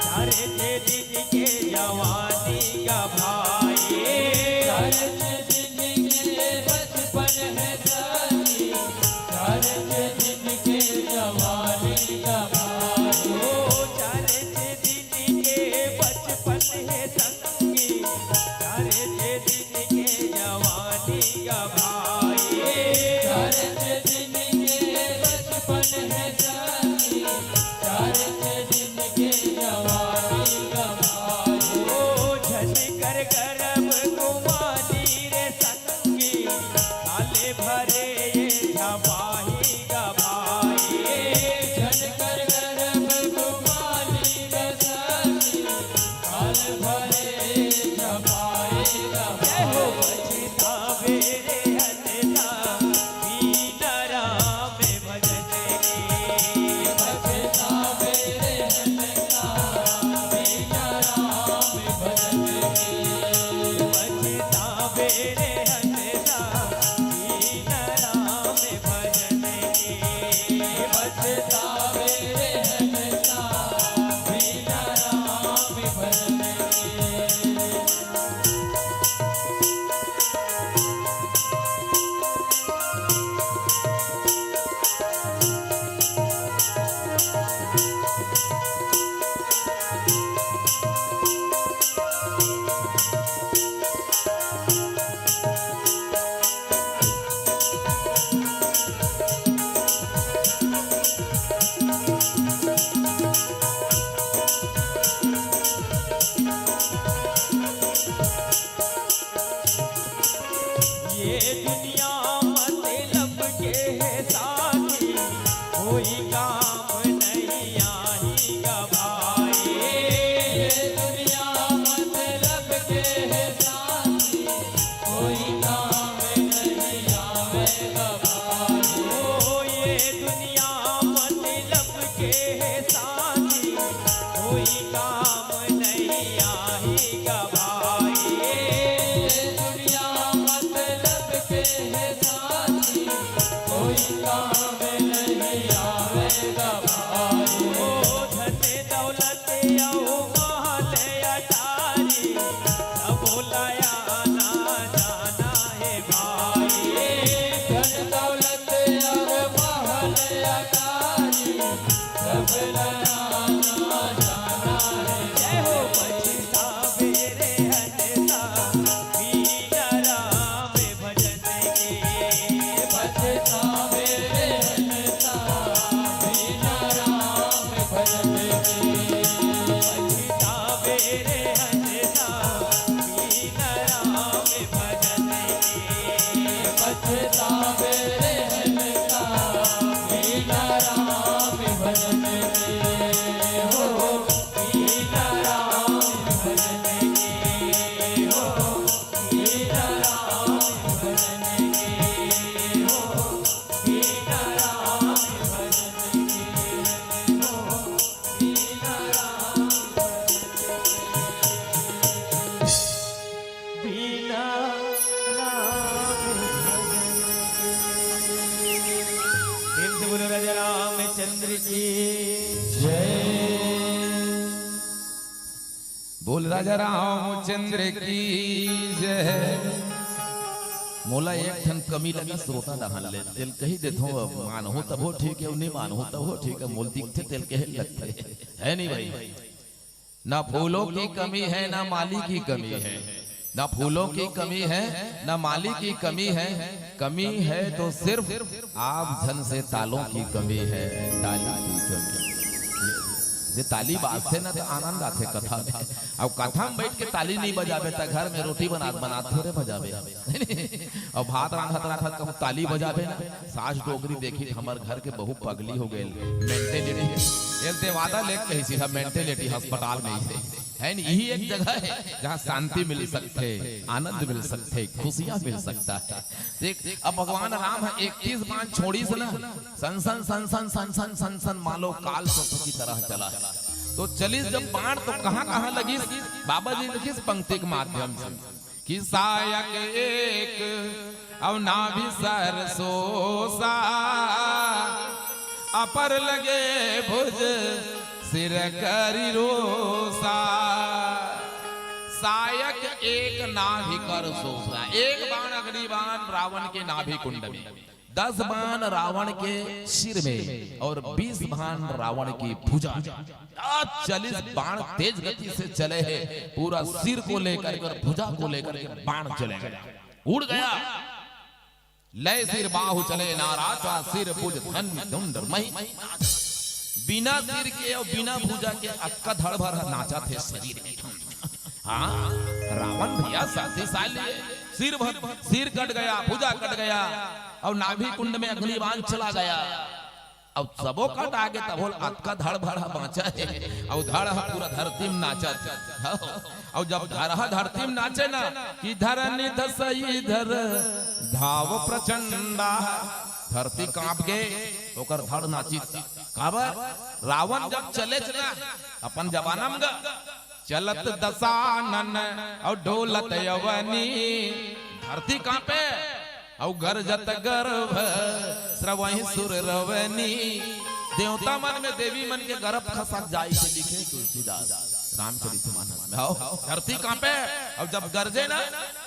चारे जे दिन के जवानी का भाई, चारे जे दिन के बचपन है संगी, चारे जे दिन के जवानी का भाई, ओ चारे जे दिन के बचपन है संगी, चारे जे दिन के जवानी का भाई, चारे जे दिन के बचपन है संगी, चारे जे दिन के जवानी का भाई, ओ झनकर गर्भ कुमारी रे संगी, काले भरे ये झपाही का भाई, झनकर गर्भ कुमारी रे संगी, काले भरे झपाही का भाई, पछतावे रे हन्ना बीना राम भजने, पछतावे रे हन्ना बीना राम भजने, पछतावे रे हन्ना बीना राम भजने, पछतावे रे हन्ना बीना राम भजने। ये दुनिया मतलब के है साथी, कोई काम नहीं आएगा भाई, ये दुनिया मतलब के है साथी, कोई काम नहीं आएगा भाई, ओ ये दुनिया मतलब के है साथी, कोई काम नहीं आएगा भाई, ये दुनिया मतलब के है साथी, कोई काम नहीं आएगा भाई, ओ धन दौलत आओ महल अटारी, सब लाया ना जाना है भाई, धन दौलत और महल अटारी, सब लाया ना जाना है, जय हो पछतावे रे हन्ना बीना राम भजने, पछतावे रे हन्ना बीना राम भजने, पछतावे रे हन्ना बीना राम भजने, पछतावे रे हन्ना बीना राम भजने, हो बीना राम भजने, हो बीना राम भजने, हो बीना राम भजने, हो बीना राम बीना राम भजने। बोलो राजा रामचंद्र की बोल राजा रामचंद्र की जय। मोला एक ठन कमी लगी श्रोता दहन ले तेल कही देथो मान हो तब हो ठीक है नहीं मान हो तब हो ठीक है मोल दिखते तेल कहे लगते है नहीं भाई। ना फूलों की कमी है ना माली की कमी है, ना फूलों की कमी है ना माली की कमी है, कमी है तो सिर्फ आप धन से तालों की कमी है, ताली की कमी। जे ताली बाजते ना तो आनंद आते कथा में। अब कथा में बैठ के ताली नहीं बजावे तो घर में रोटी बनात थोड़े बजावे और भात रांधत कहूँ ताली बजावे ना। सास डोगरी देखी हमार घर के बहु पगली हो गए मेंटेलिटी वादा लेके कही सीधा मेंटेलिटी अस्पताल में ही है नहीं। यही एक जगह है जहाँ शांति मिल सकते, आनंद मिल सकते, खुशियां मिल सकता है। देख अब भगवान राम है 21 बाण छोड़ी से ना सन सन सन सन सन सन सन सन मानो काल की तरह चला। तो चलीस जब बाण तो कहाँ कहाँ लगी बाबा जी लिखी पंक्ति के माध्यम से कि सायक एक अब ना भी सरसोसा अपर लगे भुज सिर करी रोसा, सायक एक नाभि कर सोसा। एक बाण अग्नि बाण रावण के नाभि कुंड में, 10 बाण रावण के सिर में और 20 बाण रावण की भुजा। 40 बाण तेज गति से चले हैं, पूरा सिर को लेकर और भुजा को लेकर के बाण चले गए, उड़ गया। लय सिर बाहु चले नाराचा, सिर भुज धन धुंड मही। बिना सिर के और बिना भुजा के अक्का धड़ भर नाचा थे शरीर में। हाँ, रावण भैया शक्तिशाली है। सिर कट गया, भुजा कट गया और नाभि कुंड में अग्निबाण चला गया। अब सबो कट आगे तब बोल अक्का धड़ भर बाँचा है और धड़ पूरा धरती में नाचा। और जब धरहा धरती में नाचे ना कि धरनी धसई धर धाव प्रचंडा, धरती कांप गए ओकर धड़ नाची। काबर रावण जब चले ना अपन जमाना में चलत दसानन और ढोलत यवनी, धरती कांपे और गरजत गर्भ श्रवहि सुर रवनी। देवता मन में देवी मन के गर्भ खसक जाई से लिखे तुलसीदास रामचरितमानस में। आओ धरती कांपे और जब गरजे ना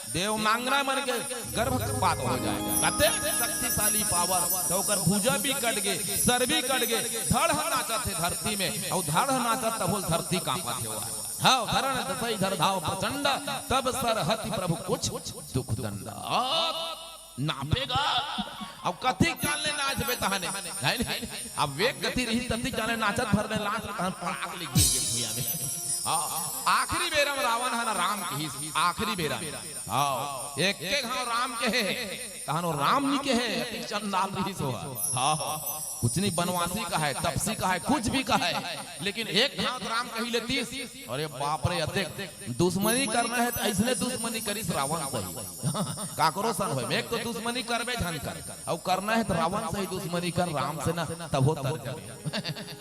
देव नांगना मन के गर्भपात हो जाएगा। कहते शक्तिशाली पावर, तो कर भुजा भी कट गए, सर भी कट गए, धड़ नाचा थे धरती में और धड़ नाचा तब बोल धरती कांपा थे। हाँ, धरण दसई धर धाव प्रचंड, तब सरहति प्रभु कुछ दुख दंड। नापेगा अब कथी काले नाच बे तहने नहीं। अब वेग गति रही तथी काले नाचत भरने नाच पड़ाक ले गिर के भुइया में। आखिरी बेरा रावण है ना राम की आखिरी बेरा। हाँ, एक हाँ राम के है तहनो राम नी के है चंदाल रही सो। हाँ, कुछ नहीं बनवासी का है, तपसी का है, कुछ भी का है, लेकिन एक हाथ राम कही ले 30। अरे बाप रे, अतेक दुश्मनी करना है तो ऐसने दुश्मनी करिस रावण सही काकरो सन हो। एक तो दुश्मनी करबे धन कर और करना है तो रावण सही दुश्मनी कर, राम से ना तब होता।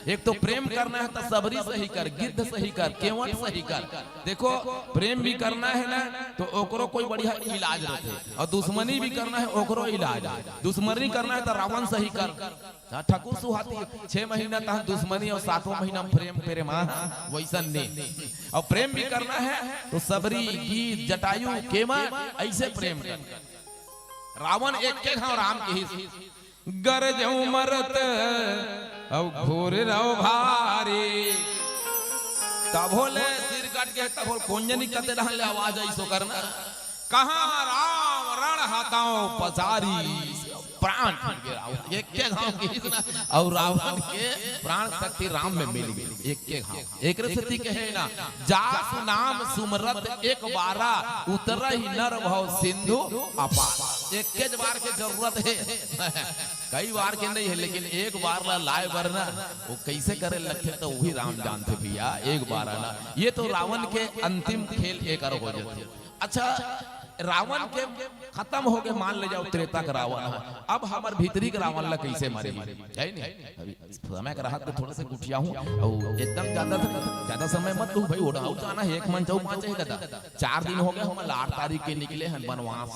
एक तो प्रेम करना है तो सबरी सही कर, गिद्ध सही कर, केवट सही कर। देखो प्रेम भी करना है ना तो ओकरो कोई बढ़िया इलाज रहते, और दुश्मनी भी करना है ओकरो इलाज। दुश्मनी करना है तो रावण सही कर। ठकुर सुहाती 6 महीना तक दुश्मनी और 7वां महीना प्रेम पेरे मां वैसा नहीं। और प्रेम भी करना है तो सबरी गीत जटायु केमा ऐसे प्रेम कर। रावण एक के हाँ राम के ही गरज मरत अब घोर रहो भारी, तब बोले सिर काट के तब बोल कोंजनी करते रहले आवाज ऐसो करना। कहाँ राम रण हाथाओं पसारी, प्राण एक के घाव की और रावण के प्राण शक्ति राम में मिल गई। एक के घाव एक रसती के है ना, जास नाम सुमरत एक बारा उतर ही नर भव सिंधु अपार। एक के बार के जरूरत है, कई बार के नहीं है, लेकिन एक बार ला लाए वरना वो कैसे करे लगते तो वही राम जानते भैया। एक बार ना ये तो रावण के अंतिम खेल एक हो जाते। अच्छा, रावण के खत्म हो गए, मान ले जाओ त्रेता का रावण है। अब हमारे भीतरी के रावण ला कैसे मारे है नहीं। अभी समय का राहत थोड़ा से गुठिया हूँ और एकदम ज्यादा समय मत लू भाई। उड़ा जाना है एक मन जाऊ पाँच दादा 4 दिन हो गए हम 8 तारीख के निकले हैं बनवास।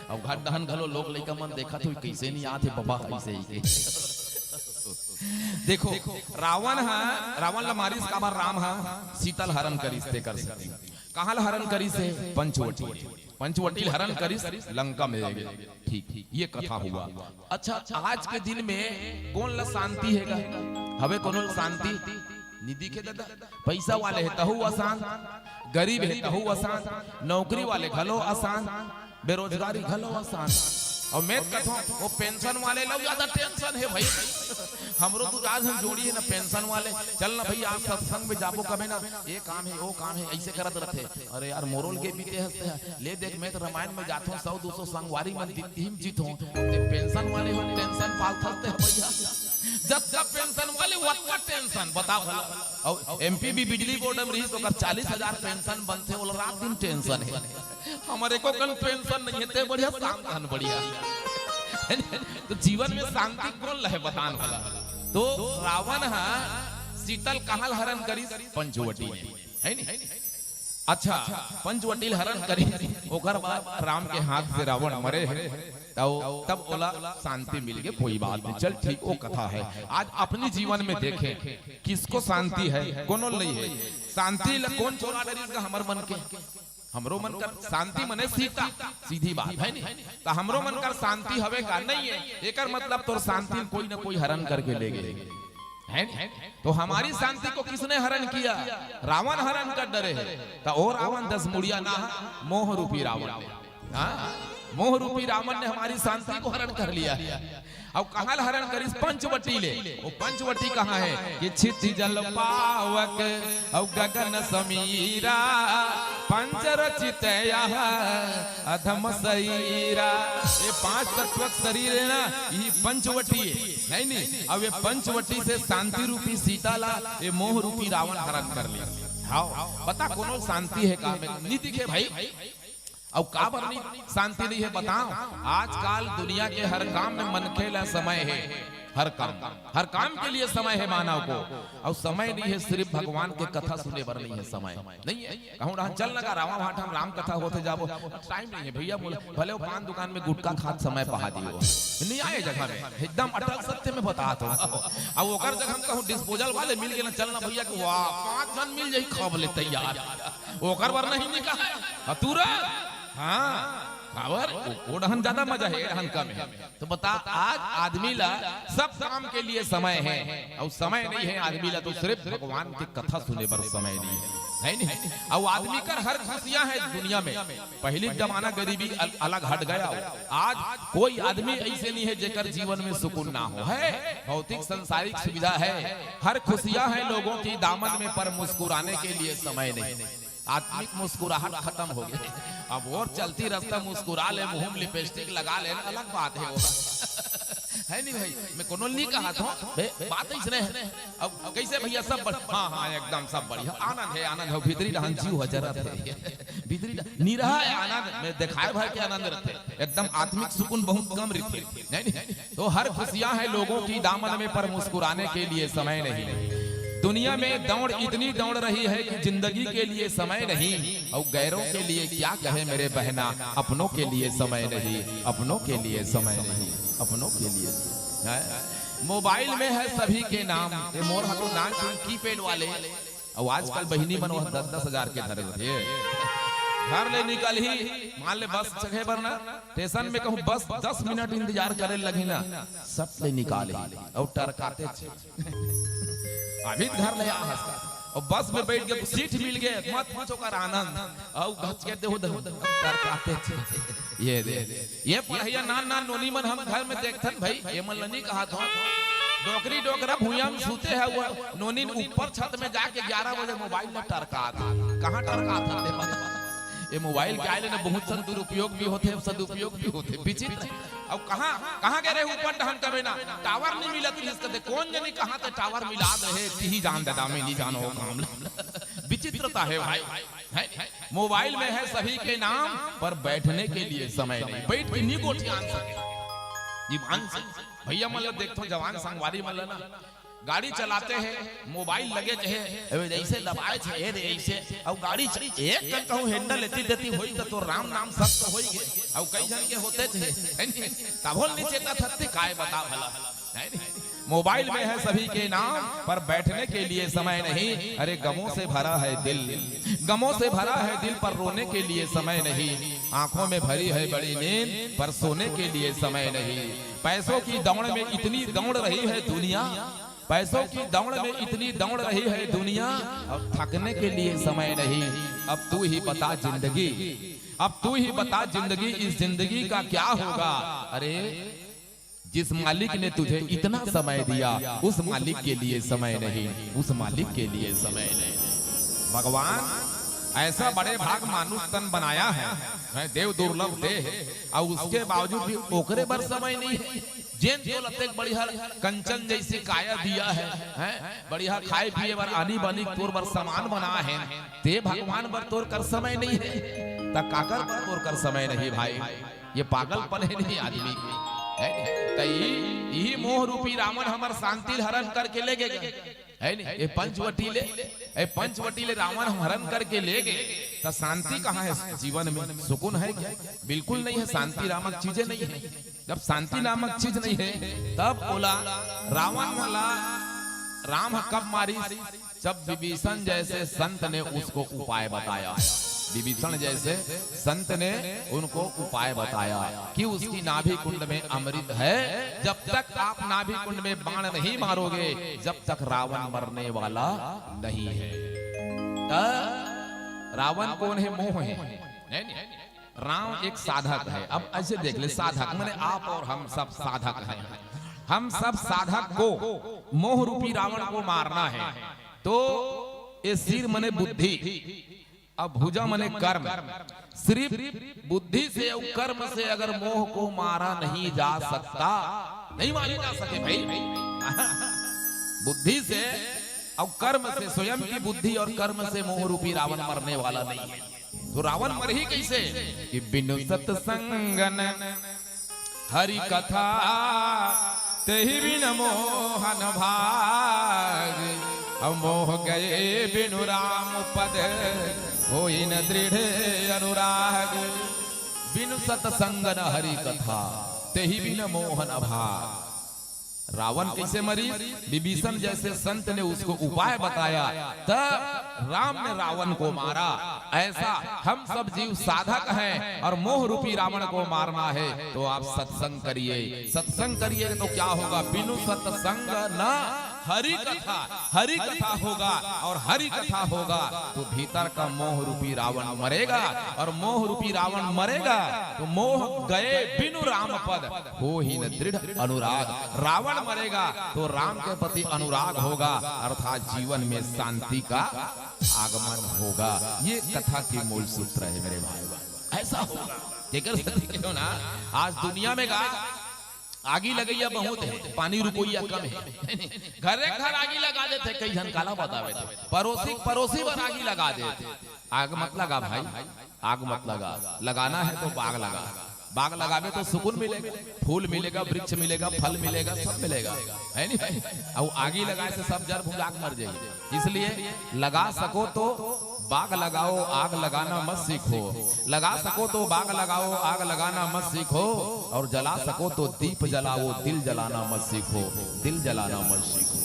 अब घर दहन घलो लोग लइका मन देखा तो कैसे नहीं आते बाबा ऐसे ही। देखो रावण है, रावण ला मारिस का बार राम है शीतल हरण करिस ते कर सकती। कहाँ हरण करी से पंचवटी, पंचवटी हरण करी लंका में गए। ठीक ये कथा हुआ। अच्छा, आज के दिन में कौन ला शांति है? हवे कौन शांति निधि के दादा? पैसा वाले है तहु आसान, गरीब है तहु आसान, नौकरी वाले घलो आसान, बेरोजगारी घलो आसान। और मैं कहता हूँ वो पेंशन वाले लोग ज्यादा टेंशन है भाई। हमरो तो आज हम जोड़ी है ना पेंशन वाले, चल ना भैया आप सत्संग में जाबो कभी ना, ये काम है वो काम है ऐसे करत रहते। अरे यार मोरल के बीते हंसते हैं। ले देख मैं तो रामायण में जाता हूँ 100-200 संगवारी मन हिम जीत हूँ। पेंशन वाले हो टेंशन पालते हैं भैया। जब पेंशन वाले वक्का टेंशन बताओ। और एमपी भी बिजली बोर्ड में रही तो 40,000 पेंशन बनते, वो रात दिन टेंशन है। हमारे को कल पेंशन नहीं है, बढ़िया शांत बढ़िया। तो जीवन में शांति कौन लहे बतान वाला? तो रावण है शीतल कहाल हरण करी पंचवटी है नहीं। अच्छा, पंचवटी हरण करी ओकर बाद राम के हाथ से रावण मरे है। तो तब बोला शांति मिल गई, कोई बात नहीं, चल ठीक वो कथा है। आज अपने जीवन में देखें किसको शांति है, कोनो नहीं है शांति। कौन चोरा डरी का हमर मन के, हमरो मन कर शांति मने सीता, सीधी बात है नहीं। तो हमरो मन कर शांति हवे का नहीं है, एकर मतलब तोर शांति कोई ना कोई हरण करके ले गए है। तो हमारी शांति को किसने हरण किया? रावण हरण कर डरे है। तो और रावण 10 मुड़िया ना, मोह रूपी रावण ने, हाँ मोह रूपी रावण ने हमारी शांति को हरण कर लिया। अब कहाँ हरण करी? पंचवटी ले। वो पंचवटी कहाँ है? कि छिति जल पावक और गगन समीरा पंचरचित अधम सईरा। ये 5 तत्व शरीर है ना, ये पंचवटी है नहीं। अब ये पंचवटी से शांति रूपी सीता ला, ये मोह रूपी रावण हरण कर लिया। हाँ बता कोनो शांति है काम में नहीं दिखे भाई। अब का बरनी शांति नहीं है बताओ। आजकल दुनिया के हर काम में मन खेला समय है, हर काम के लिए समय है मानव को। और समय नहीं है सिर्फ भगवान के कथा सुने पर नहीं है, समय नहीं है। कहूँ रहा चल लगा रावा भाट हम राम कथा होते जाबो, टाइम नहीं है भैया। बोले भले पान दुकान में गुटखा खाद समय पहा दियो नहीं आए जगह में, एकदम अटल सत्य में बता तो। अब ओकर जगह हम कहूँ डिस्पोजल वाले मिल गए ना, चलना भैया के वाह 5 जन मिल जाई खब ले तैयार। ओकर वर नहीं निकला तुरंत, हाँ खबर ओढ़न ज्यादा मजा है, रहन कम है। तो बता आज आदमी ला सब काम के लिए समय है, और समय नहीं है आदमी ला तो सिर्फ भगवान की कथा सुने पर समय नहीं है नहीं। और आदमी कर हर खुशियां है दुनिया में। पहले जमाना गरीबी अलग हट गया, आज कोई आदमी ऐसे नहीं है जेकर जीवन में सुकून ना हो है। भौतिक संसारिक सुविधा है, हर खुशियां है लोगों की दामन में, पर मुस्कुराने के लिए समय नहीं। आत्मिक मुस्कुराहट खत्म हो गई। अब और चलती रास्ता मुस्कुरा ले, मुंह में लिपस्टिक लगा ले, अलग बात है वो है नहीं भाई। मैं कोनो नहीं कहा था बात इसने है। अब कैसे भैया सब हाँ हाँ एकदम सब बढ़िया, आनंद है आनंद है। भीतरी रहन जीव हजरत है, भीतरी नहीं रहा है आनंद में, दिखाए भर के आनंद रहते, एकदम आत्मिक सुकून बहुत कम रहती नहीं। तो हर खुशियां है लोगों की दामन में, पर मुस्कुराने के लिए समय नहीं। दुनिया में दौड़ इतनी दौड़ रही है कि जिंदगी के लिए समय नहीं। और गैरों के लिए क्या कहे मेरे बहना, अपनों के लिए समय नहीं, अपनों के लिए समय नहीं, अपनों के लिए। मोबाइल में है सभी के नाम, ये मोर हाथों नाम कीपैड वाले। और आजकल बहिनी बनो 10-10 हजार के धरे थे। घर ले निकल ही मान ले बस जगह पर ना, स्टेशन में कहूँ बस 10 मिनट इंतजार करे लगी ना, सब ले निकाले और टरकाते अभी घर ले और बस में बैठ के सीट मिल गए, मत पूछो कर आनंद। और घच के दे टरकाते ये दे ये पढ़ैया नान नान नोनी मन हम घर में देखथन भाई। ये मन नहीं कहा था डोकरी डोकरा भूया में सूते है वो नोनी ऊपर छत में जाके 11 बजे मोबाइल में टरका था। कहाँ टरका था? ये मोबाइल के आए ना बहुत सा दुरुपयोग भी होते हैं, सदुपयोग भी होते हैं, विचित्र। अब कहाँ गए रहे ऊपर ढहन करे ना, टावर नहीं मिला तो कौन जानी कहाँ से टावर मिला रहे ही जान दादा में नहीं जानो काम। विचित्रता है भाई है। मोबाइल में है सभी के नाम, पर बैठने के लिए समय नहीं। बैठ के नहीं गोठियान भैया मतलब देखो जवान संगवारी मतलब ना गाड़ी चलाते हैं, मोबाइल लगे थे जैसे दबाए थे ऐसे, और गाड़ी एक कर कहूँ हैंडल लेती देती होई तो राम नाम सब तो होई गए। और कई जन के होते थे तब नीचे का थत्ते काय बता भला है नहीं। मोबाइल में है सभी के नाम, पर बैठने के लिए समय नहीं। अरे गमों से भरा है दिल, गमों से भरा है दिल, पर रोने के लिए समय नहीं। आंखों में भरी है बड़ी नींद, पर सोने के लिए समय नहीं। पैसों की दौड़ में इतनी दौड़ रही है दुनिया, पैसों की दौड़ में इतनी दौड़ रही है दुनिया, अब थकने के लिए समय नहीं। अब तू ही बता जिंदगी, अब तू ही बता जिंदगी, इस जिंदगी का क्या होगा? अरे जिस मालिक ने तुझे इतना समय दिया, उस मालिक के लिए समय नहीं, उस मालिक के लिए समय नहीं। भगवान ऐसा बड़े भाग मानुष तन बनाया है, देव दुर्लभ दे, और उसके बावजूद भी ओकरे पर समय नहीं है। जेन जो बढ़िया कंचन जैसी काया दिया है बढ़िया खाए पिए बर आनी बानी तोर बर सामान बना है, ते भगवान बर तोर कर समय नहीं है, तब काकर पर तोर कर समय नहीं भाई। ये पागलपन है नहीं आदमी की। यही मोह रूपी रावण हमार शांति हरण करके ले गए है नहीं। ये पंचवटीले रावण हरण करके ले गए तो शांति कहाँ है जीवन में, सुकून है क्या? बिल्कुल नहीं है। शांति नामक चीजें नहीं है। जब शांति नामक चीज नहीं है तब बोला रावण वाला राम कब मारी? जब विभीषण जैसे संत ने उसको उपाय बताया। विभीषण जैसे संत ने उनको उपाय बताया कि उसकी नाभि कुंड में अमृत है। जब तक आप नाभि कुंड में बाण नहीं मारोगे जब तक रावण मरने वाला नहीं है। रावण कौन है? मोह है। राम एक साधक है। अब ऐसे देख ले, साधक माने आप और हम सब साधक हैं। हम सब साधक को मोह रूपी रावण को मारना है। तो ये सिर मने बुद्धि, अब भुजा मने कर्म। सिर्फ बुद्धि से और कर्म से अगर मोह को मारा नहीं जा सकता, नहीं मारे जा सके भाई। बुद्धि से और कर्म से, स्वयं की बुद्धि और कर्म से मोह रूपी रावण मरने वाला नहीं है। तो रावण मर ही कैसे? कि बिनु सत्संगन हरि कथा तेहि बिन मोहन भाग। मोह गए बिनु राम पद होई न दृढ़ अनुराग। बिनु सत्संगन हरि कथा तेहि बिन मोहन भाग। रावण कैसे मरी? विभीषण जैसे संत ने उसको उपाय बताया तब राम ने रावण को मारा। ऐसा हम सब जीव साधक हैं और मोह रूपी रावण को मारना है तो आप सत्संग करिए। सत्संग करिए तो क्या होगा? बिनु सत्संग न हरि कथा होगा, और हरि कथा होगा तो भीतर का मोह रूपी रावण मरेगा, और मोह रूपी रावण मरेगा तो मोह गए बिनु राम पद हो ही न दृढ़ अनुराग। रावण मरेगा तो राम के प्रति अनुराग होगा, अर्थात जीवन में शांति का आगमन होगा। ये कथा के मूल सूत्र है मेरे भाई। ऐसा होगा ना। आज दुनिया में आगी लगैया बहुत है, पानी रुपया कम है। घरे घर आगी लगा देते, कई जन काला बतावे थे। पड़ोसी पर आगी लगा देते। आग मत लगा भाई, आग मत लगा। लगाना है तो बाग लगा। बाग लगावे तो सुकून मिलेगा, फूल मिलेगा, वृक्ष मिलेगा, फल मिलेगा, सब मिलेगा, है नहीं भाई? और आगी लगाए से सब जड़ भुजाग मर जाएगी। इसलिए लगा सको तो बाग लगाओ, आग लगाना मत सीखो। लगा सको तो बाग लगाओ, आग लगाना मत सीखो। और जला सको तो दीप जलाओ, दिल जलाना मत सीखो। दिल जलाना मत सीखो।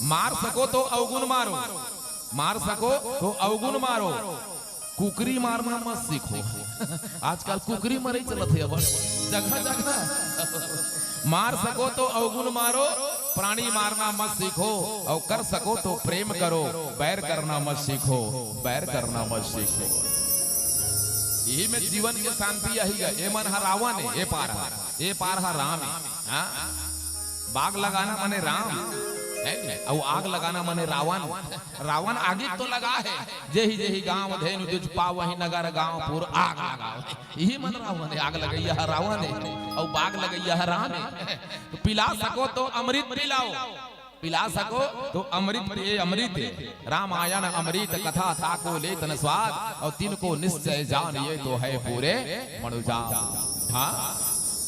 मार सको तो अवगुण मारो, मार सको तो अवगुण मारो। कुकरी मारना मत सीखो। आजकल कुकरी मरे चलत है अब जगह जगह। मार सको तो अवगुण मारो, प्राणी मारना मत सीखो। और कर सको तो प्रेम करो, बैर करना मत सीखो, बैर करना मत सीखो। यही में जीवन की शांति यही है। ये मन हा रावण है, ये पार हा राम है। बाग लगाना माने राम और आग लगाना माने रावण। रावण आगे तो लगा है, जेही जेही गांव धेनु तुझ पाव वही नगर गांव पूर आग लगाओ। यही मन रावण है। आग लगैया है रावण है और बाग लगैया है राम है। तो पिला सको तो अमृत पिलाओ, पिला सको तो अमृत। ये अमृत है रामायण अमृत कथा ताको ले तन स्वाद। और तिनको निश्चय जान ये तो है पूरे मनुजा। हाँ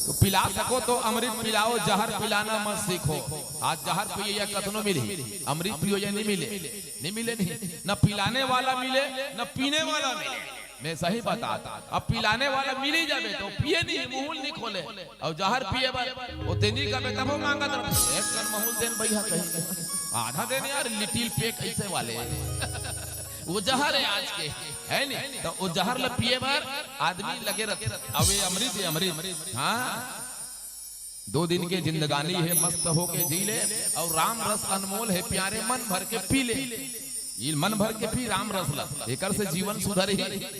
तो पिला सको तो अमृत पिलाओ, जहर पिलाना मत सीखो। आज जहर पिए या कतनो मिले, अमृत पियो या नहीं मिले, नहीं मिले नहीं। न पिलाने वाला मिले न पीने वाला मिले। मैं सही बताता। अब पिलाने वाला मिल ही जावे तो पिए नहीं, मुंह नहीं खोले। और जहर पिए वो तेनी का तब मांगत रहे। एक कन महूल देन भैया कहीं आधा देन यार, लिटिल पे कैसे वाले वो जहर है आज के, है नहीं? तो वो जहर ल पिए बार आदमी लगे रहते। अब ये अमृत है, अमृत। हाँ 2 दिन के जिंदगानी है, मस्त होके जी ले। और राम रस अनमोल है, प्यारे मन भर के पी ले। ये मन भर के पी राम रस ला, एकर से जीवन सुधर ही।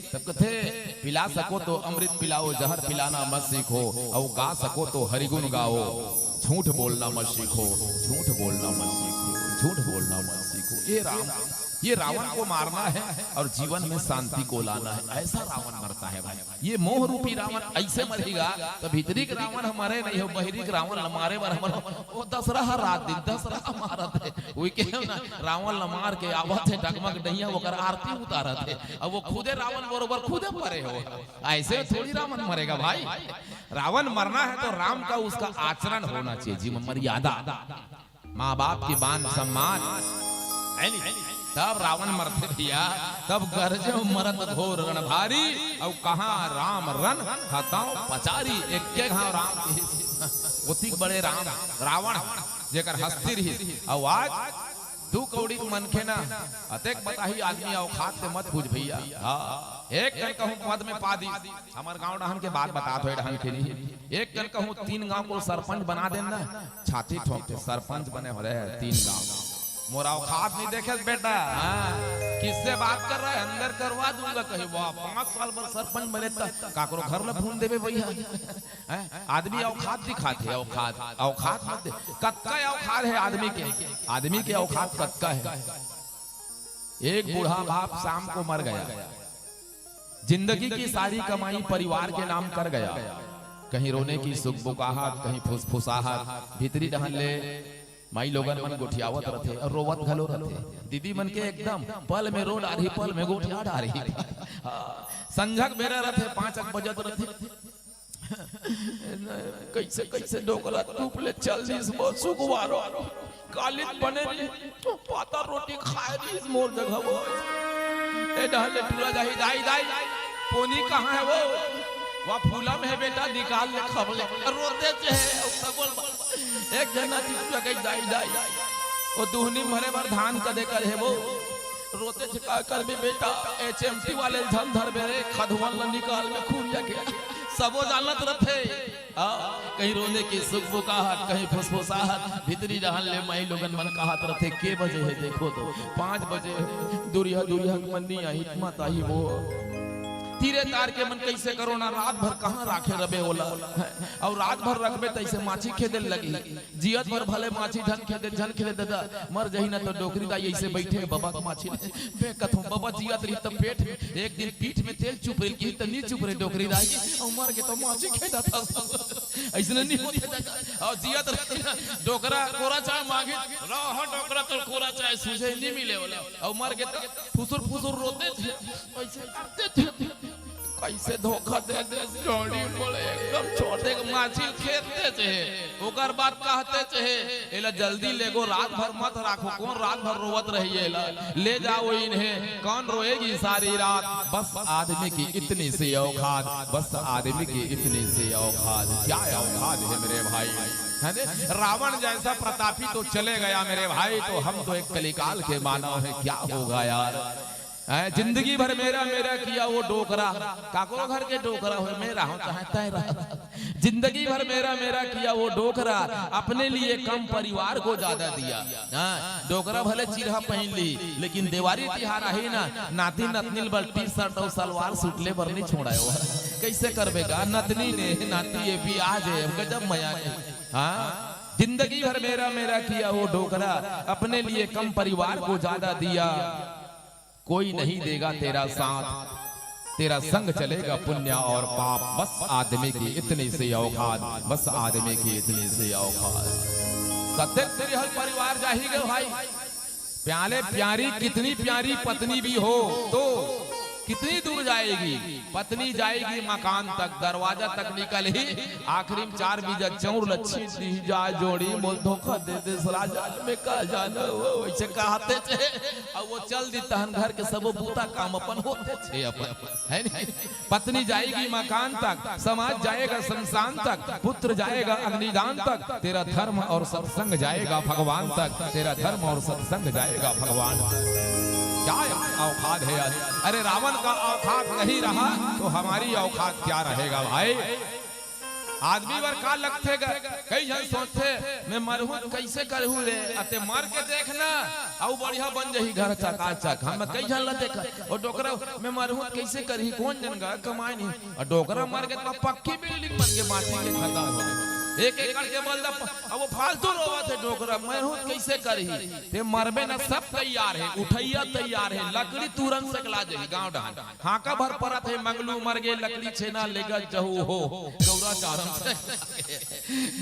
तब कथे पिला सको तो अमृत पिलाओ, जहर पिलाना मत सीखो। और गा सको तो हरिगुण गाओ, झूठ बोलना मत सीखो, झूठ बोलना मत सीखो, झूठ बोलना मत सीखो। ये रावण को मारना है और जीवन में शांति को लाना है। ऐसा रावण मरता है भाई। ये मोह रूपी रावण ऐसे मरेगा तो भीतरी के रावण हमारे नहीं हो, बहिरी के रावण मारे बर हमारे। वो दशहरा रात दिन दशहरा मारत है, वही के ना रावण मार के आवत है डगमग डहिया वो कर आरती उतारत है। अब वो खुदे रावण बरोबर खुदे मरे हो। ऐसे थोड़ी रावण मरेगा भाई। रावण मरना है तो राम का उसका आचरण होना चाहिए, जीवन मर्यादा। माँ बाप की मान सम्मान है नी? तब रावण मरते भैया, तब गरजे मरत घोर रण भारी, और कहाँ राम रन हताओ पचारी। एक के घाव राम उतिक बड़े राम रावण जेकर हस्ती रही, और आज दू कौड़ी मनखे ना अतेक बताही आदमी औखात से मत पूछ भैया। हाँ, एक जन कहूँ पद में पा दी, हमार गांव डहन के बात बता थोड़े डहन के नहीं। एक जन कहूँ 3 गांव को सरपंच बना देना, छाती ठोकते सरपंच बने हो रहे 3 गांव। मोरा औखात नहीं देखे बेटा, किससे बात कर रहा है? अंदर करवा दूंगा कहीं। वाह, 5 साल पर सरपंच बने तो काकरो घर में फोन देवे भैया। आदमी औखात दिखाते, औखात औखात मत दे। कक्का औखात है आदमी के औखात कक्का है। एक बूढ़ा बाप शाम को मर गया, जिंदगी की सारी कमाई परिवार के नाम कर गया। कहीं रोने की सुख बुकाहट, कहीं फुसफुसाहट, भीतरी रहन ले माई लोगन मन गोठियावत रहते और रोवत घलो रहते। दीदी मन के एकदम पल में रो डारी, पल में गोठिया डारी। संझक बेरा रहते, 5 बजत रहते। कैसे कैसे डोकला टूप ले चल दिस मो सुगवारो कालित बने पाता रोटी खाए दिस मोर जगह वो ए डहले टूला जाही दाई दाई पोनी कहां है वो? वह फूला में है बेटा, निकाल ले खबले रोते जे है और सबल एक जना चिपका गई दाई दाई वो दुहनी भरे भर धान कदे कर है वो रोते छिका कर भी बेटा। एचएमटी वाले धन धर बेरे खदवन निकाल में खूरिया के सबो जानत रथे। कहीं रोने की सुख बुकाहट, कहीं फुसफुसाहट, भीतरी रहन ले माई लोगन मन कहत रथे के बजे है देखो तो 5 बजे दुरिया दुरिया मन्नी आई मत आई वो तीरे तार के मन कैसे करो ना, रात भर कहाँ राखे रबे ओला, और रात भर रखबे तैसे माछी खेदे लगी। जियत भर भले माछी ढन खेदे दादा मर जही ना तो डोकरी दाई ऐसे बैठे बाबा को माछी बे कथो बाबा जियत रही तब पेट में एक दिन पीठ में तेल चुप रही की तो नहीं चुप रहे डोकरी दाई, और मर के तो माछी खेदा था ऐसे नहीं होती। और जियत रही डोकरा कोरा चाय मांगे रह डोकरा तो कोरा चाय सूझे नहीं मिले वाला, और मर के तो फुसुर फुसुर रोते थे ऐसे करते थे। कैसे धोखा दे दे जोड़ी बोले एकदम छोटे माछी खेलते थे, ओकर बात कहते थे एला जल्दी लेगो, रात भर मत राखो, कौन रात भर रोवत रही है ले जाओ इन्हें, कौन रोएगी सारी रात। बस आदमी की इतनी सी औकात, बस आदमी की इतनी सी औकात। क्या औकात है मेरे भाई, है रावण जैसा प्रतापी तो चले गया मेरे भाई, तो हम तो एक कलिकाल के मानव है। क्या होगा यार, जिंदगी भर मेरा मेरा किया वो डोकरा, काको घर के डोकरा हो मेरा हो चाहता है। जिंदगी भर मेरा मेरा किया वो डोकरा, अपने लिए कम परिवार को ज्यादा दिया। डोकरा भले चिरहा पहन ली, लेकिन देवारी तिहारा ही ना नाती नतनील बल टी शर्ट और सलवार सूटले पर नहीं छोड़ायो। कैसे करबेगा नतनी ने नाती ये भी आज है गजब मया है। हाँ, जिंदगी भर मेरा मेरा किया वो डोकरा, अपने लिए कम परिवार को ज्यादा दिया। कोई नहीं देगा तेरा साथ, तेरा संग चलेगा पुण्य और पाप। बस आदमी की इतनी सी औकात, बस आदमी की इतनी सी औकात। कते तेरे हर परिवार जाही गए भाई, प्याले प्यारी कितनी प्यारी पत्नी भी हो तो कितनी दूर जाएगी। पत्नी जाएगी मकान तक, दरवाजा तक निकल ही आखिरी में 4 बीजा चौर लच्छी दी जा जोड़ी बोल धोखा दे दे सराजाज में का जाना वो वैसे कहते थे, और वो चल दी तहन घर के सब बूता काम अपन होते थे अपन, है नहीं। पत्नी जाएगी मकान तक, समाज जाएगा शमशान तक, पुत्र जाएगा अग्निदान तक, तेरा धर्म और सत्संग जाएगा भगवान तक, तेरा धर्म और सत्संग जाएगा भगवान। क्या औकात है यार, अरे रावण का औकात नहीं रहा तो हमारी औकात क्या रहेगा भाई। आदमी वर का लगते कई जन सोचते मैं मरहूं कैसे करहूं रे, अते मर के देखना और बढ़िया बन जही घर चकाचक। हम कई जन ला देखा और डोकरा मैं मरहूं कैसे करही, कौन जन गा कमाए नहीं, और डोकरा मर के तो पक्की बिल्डिंग बन के माटी के खत्म हो 1 एकड़ के बल अब वो फालतू रोवा थे डोकरा मैं हूं कैसे करही। ते मरबे ना सब तैयार है, उठैया तैयार है, लकड़ी तुरंत सकला जही गांव डान हाका भर परत है, मंगलू मर गए लकड़ी छेना लेगा जहू हो गौरा चारम से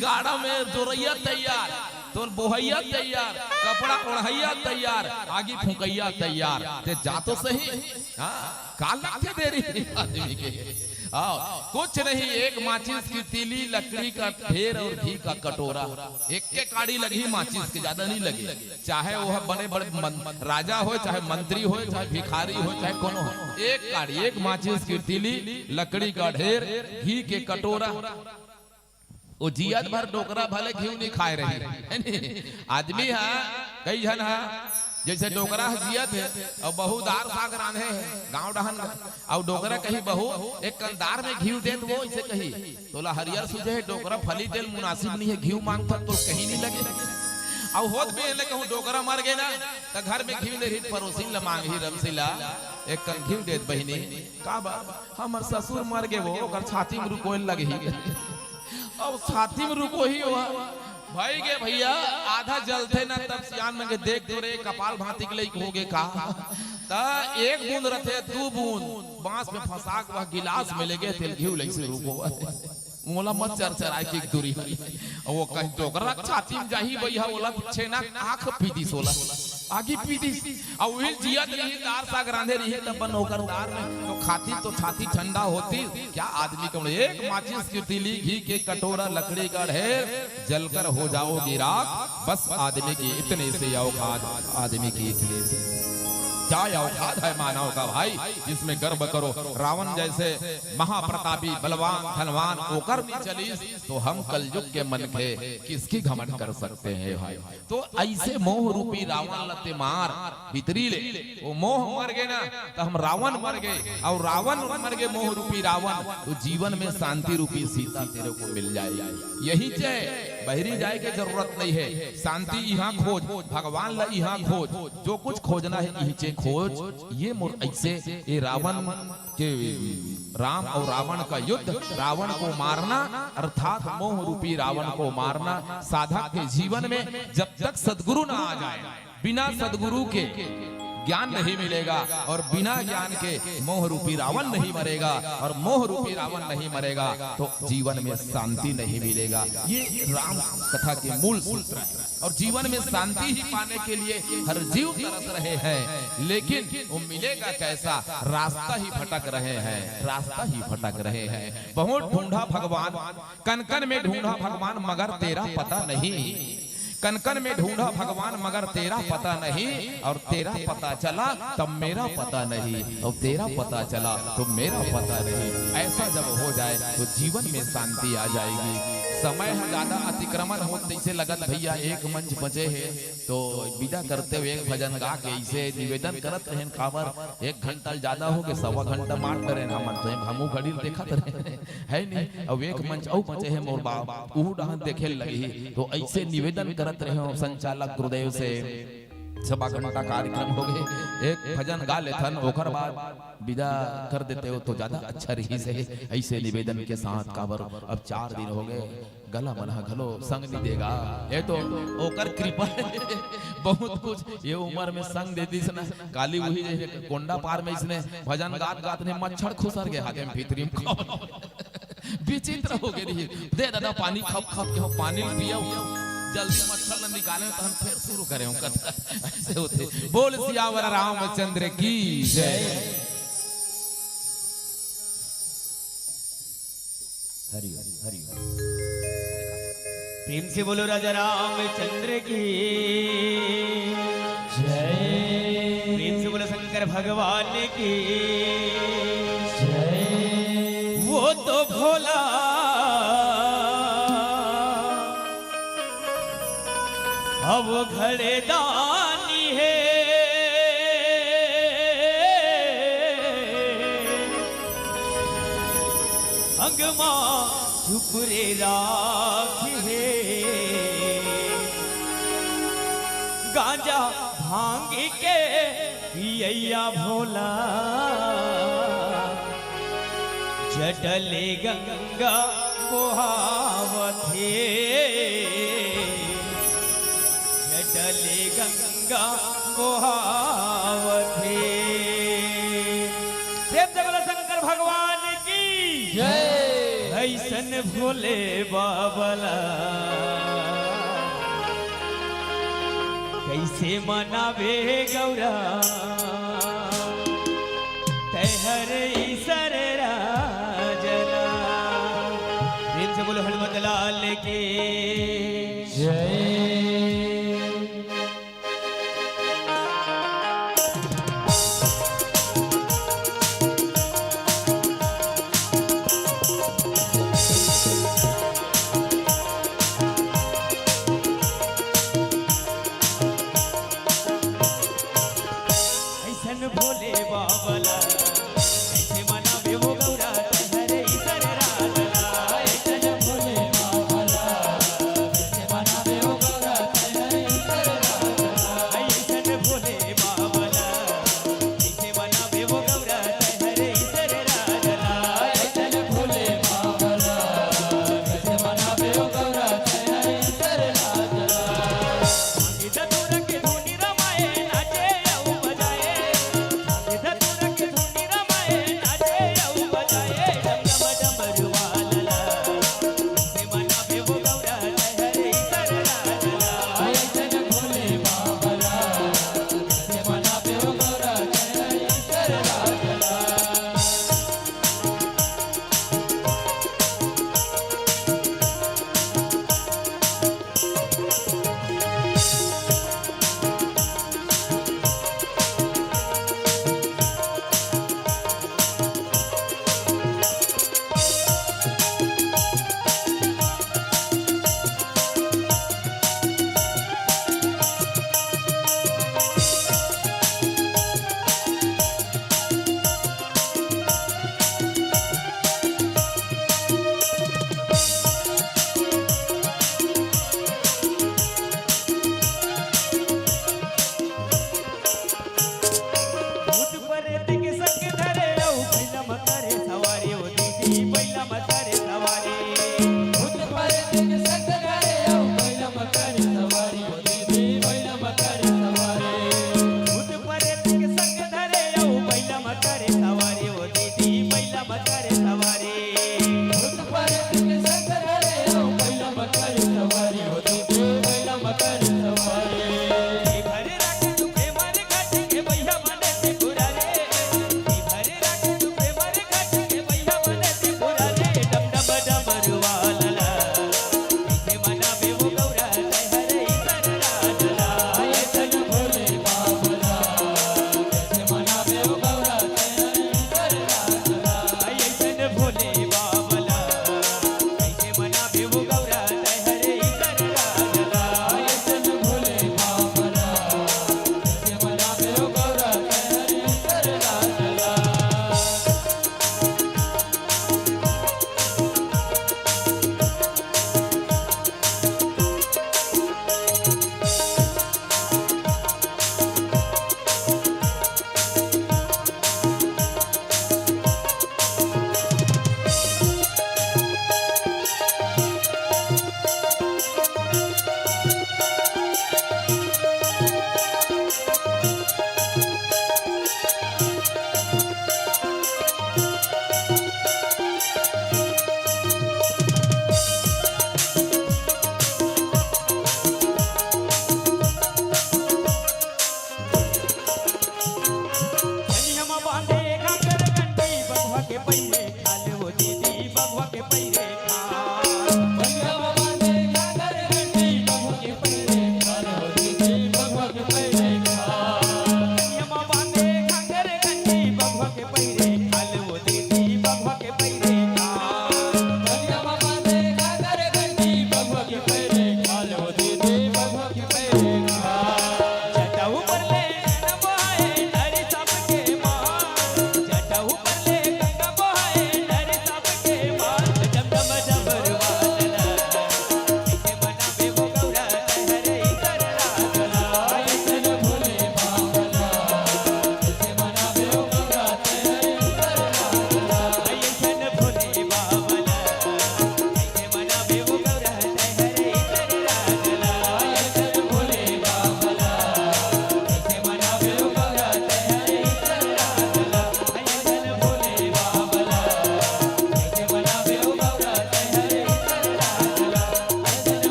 गाड़ा में जोरैया तैयार, तो बोहैया तैयार, कपड़ा ओढ़ैया तैयार, आगे फूकैया तैयार। ते जा तो सही हां का लगते देरी आदमी के कुछ नहीं, एक माचिस की तीली, लकड़ी का ढेर और घी का कटोरा, एक के काड़ी लगी माचिस के, ज्यादा नहीं लगी। चाहे वो बड़े बड़े राजा हो, चाहे मंत्री हो, चाहे भिखारी हो, चाहे कौन हो, एक काड़ी, एक माचिस की तीली, लकड़ी का ढेर, घी के कटोरा। वो जियत भर डोकरा भले घी नहीं खाए रही आदमी है, कई जन है जैसे डोकरा जियत है और बहुदार साग रांधे है गांव डहन और डोकरा कहीं बहु एक कंदार में घी दे तो वो ऐसे कही तोला हरियर सुझे है डोकरा फली तेल मुनासिब नहीं है, घी मांगता तो कहीं नहीं लगे। और होत भी है कहूँ डोकरा मर गए ना तो घर में घी नहीं पड़ोसी ला मांग ही रमसिला एक कन घी देत बहिनी का बा हमर ससुर मर गए वो छाती में रुकोल लगे ही अब छाती में रुको ही हुआ भाई गे भैया आधा जलते ना तब सियान में देख दो रे कपाल भांति के लिए होगे का ता एक बूंद रथे दो बूंद बांस में फंसा के वह गिलास में ले गए तेल घी लई से रुको मोला मत चरचराए की दूरी वो कहीं डोकरा छाती में जाही भैया ओला छेना आंख पीदी सोला आगे पीदी और वही जिया रही दार साग रांधे रही तब बन होकर दार में तो खाती तो छाती ठंडा होती क्या आदमी को एक माचिस की तीली घी के कटोरा लकड़ी का ढेर जलकर हो जाओगी राख बस आदमी की इतने से औकात आदमी की इतने से क्या औकात है मानव का भाई जिसमें गर्व करो। रावण जैसे महाप्रतापी बलवान धनवान होकर भी चलीस तो हम कलयुग के मन के किसकी घमंड कर सकते हैं भाई। तो ऐसे मोह रूपी रावण लते मार भीतरी ले वो मोह मर गए ना तो हम रावण मर गए और रावण मर गए मोह रूपी रावण तो जीवन में शांति रूपी सीता तेरे को मिल जाए। यही चाहे बहरी जाए की जरूरत नहीं है, शांति यहाँ खोज भगवान ला यहाँ खोज जो कुछ खोजना है यही खोज। ये मोर ऐसे ये रावण के राम और रावण का युद्ध रावण को मारना अर्थात मोह रूपी रावण को मारना साधक के जीवन में जब तक सद्गुरु ना आ जाए बिना सद्गुरु के ज्ञान नहीं मिलेगा और बिना ज्ञान के मोह रूपी रावण नहीं मरेगा और मोह रूपी रावण नहीं मरेगा तो जीवन में शांति नहीं मिलेगा। ये राम कथा के मूल सूत्र है और जीवन में शांति ही पाने के लिए हर जीव तरस रहे हैं लेकिन वो मिलेगा कैसा, रास्ता ही भटक रहे हैं, रास्ता ही भटक रहे हैं। बहुत ढूंढा भगवान कन कन में ढूंढा भगवान मगर तेरा पता नहीं, कन कन में ढूंढा भगवान मगर तेरा पता नहीं और तेरा पता चला तब मेरा पता नहीं और तेरा पता चला तो मेरा पता नहीं। ऐसा जब हो जाए तो जीवन में शांति आ जाएगी। समय है ज्यादा अतिक्रमण हो जैसे लगत भैया एक मंच बचे है तो विदा करते हुए एक भजन गा के इसे निवेदन करत रहे खबर 1 घंटा ज्यादा हो गए 1.25 घंटा मार रहे हम तो हमू घड़ी देखत रहे है नहीं। अब एक मंच और बचे है मोर बाप ऊ डहन देखे लगी तो ऐसे निवेदन करत रहे संचालक गुरुदेव से 1.25 घंटा कार्यक्रम हो गए एक भजन गा लेथन ओकर बाद विदा कर देते हो तो ज्यादा अच्छा रही से ऐसे निवेदन के साथ काबर अब 4 दिन हो गए गला मना घलो संग नहीं देगा ये तो ओकर कृपा बहुत कुछ ये उम्र में संग दे दी ना काली वही कोंडा पार में इसने भजन गात गात ने मच्छर खुसर गए हाथे में भीतरी में विचित्र हो गई दे दादा पानी खप खप के पानी पिया जल्दी मच्छर न निकाले तो हम फिर शुरू करें कथा ऐसे होते। बोल सियावर रामचंद्र की जय। हरि हरि प्रेम से बोलो राजा रामचंद्र की जय। प्रेम से बोलो शंकर भगवान की जय। वो तो भोला अब घड़े दानी है अंगमा झुपरे राखी है गांजा भांग के पिया भोला जटले गंगा बहावत जटले गंगा बहावत प्रेम से बोलो शंकर भगवान की जय। ऐसन भोले बाबला कैसे मनावे गौरा तहर ईसर राजा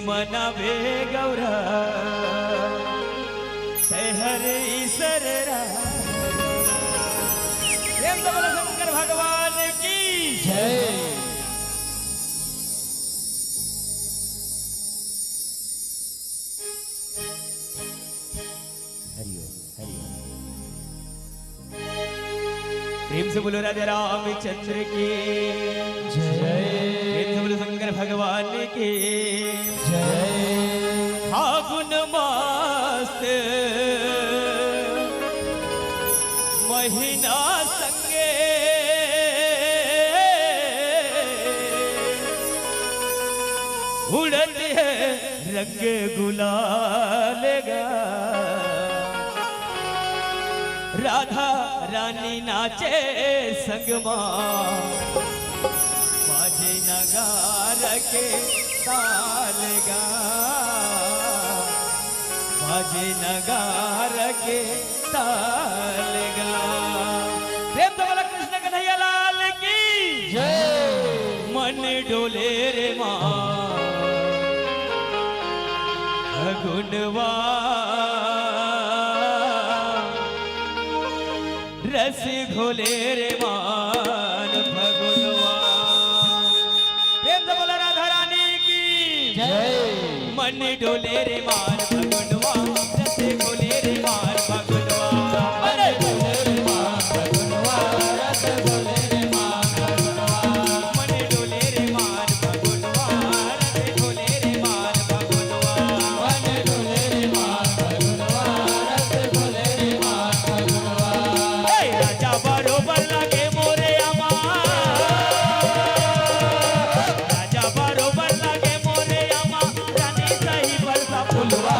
मनावे गौरा हर ईसररा प्रेम से बोलो शंकर भगवान की जय। प्रेम से बोलो राजा रामचंद्र की जय। प्रेम से बोलो शंकर भगवान की जय। फागुन मास महीना संगे उड़त है रंग गुलाल गा। राधा रानी नाचे संगमा बाजे नगार के ताल गा। बाजे नगार के ताल गा। प्रेम तो बोला कृष्ण कन्हैया लाल की जय। मन डोले रे माँ गुणवा रस घोले रे मान फगुनवा। प्रेम से बोला राधा रानी की जय। मन डोले रे मान फगुनवा रस घोले रे मान फगुनवा। अरे डोले रे मान फगुनवा रस घोले रे मान फगुनवा। मन डोले रे मान फगुनवा रस घोले रे मान फगुनवा। मन डोले रे मान फगुनवा रस घोले रे मान फगुनवा। राजा बरोबर लगे मोरे अमा। राजा बरोबर लगे मोरे अमा। रानी सही बरसा फुलवा।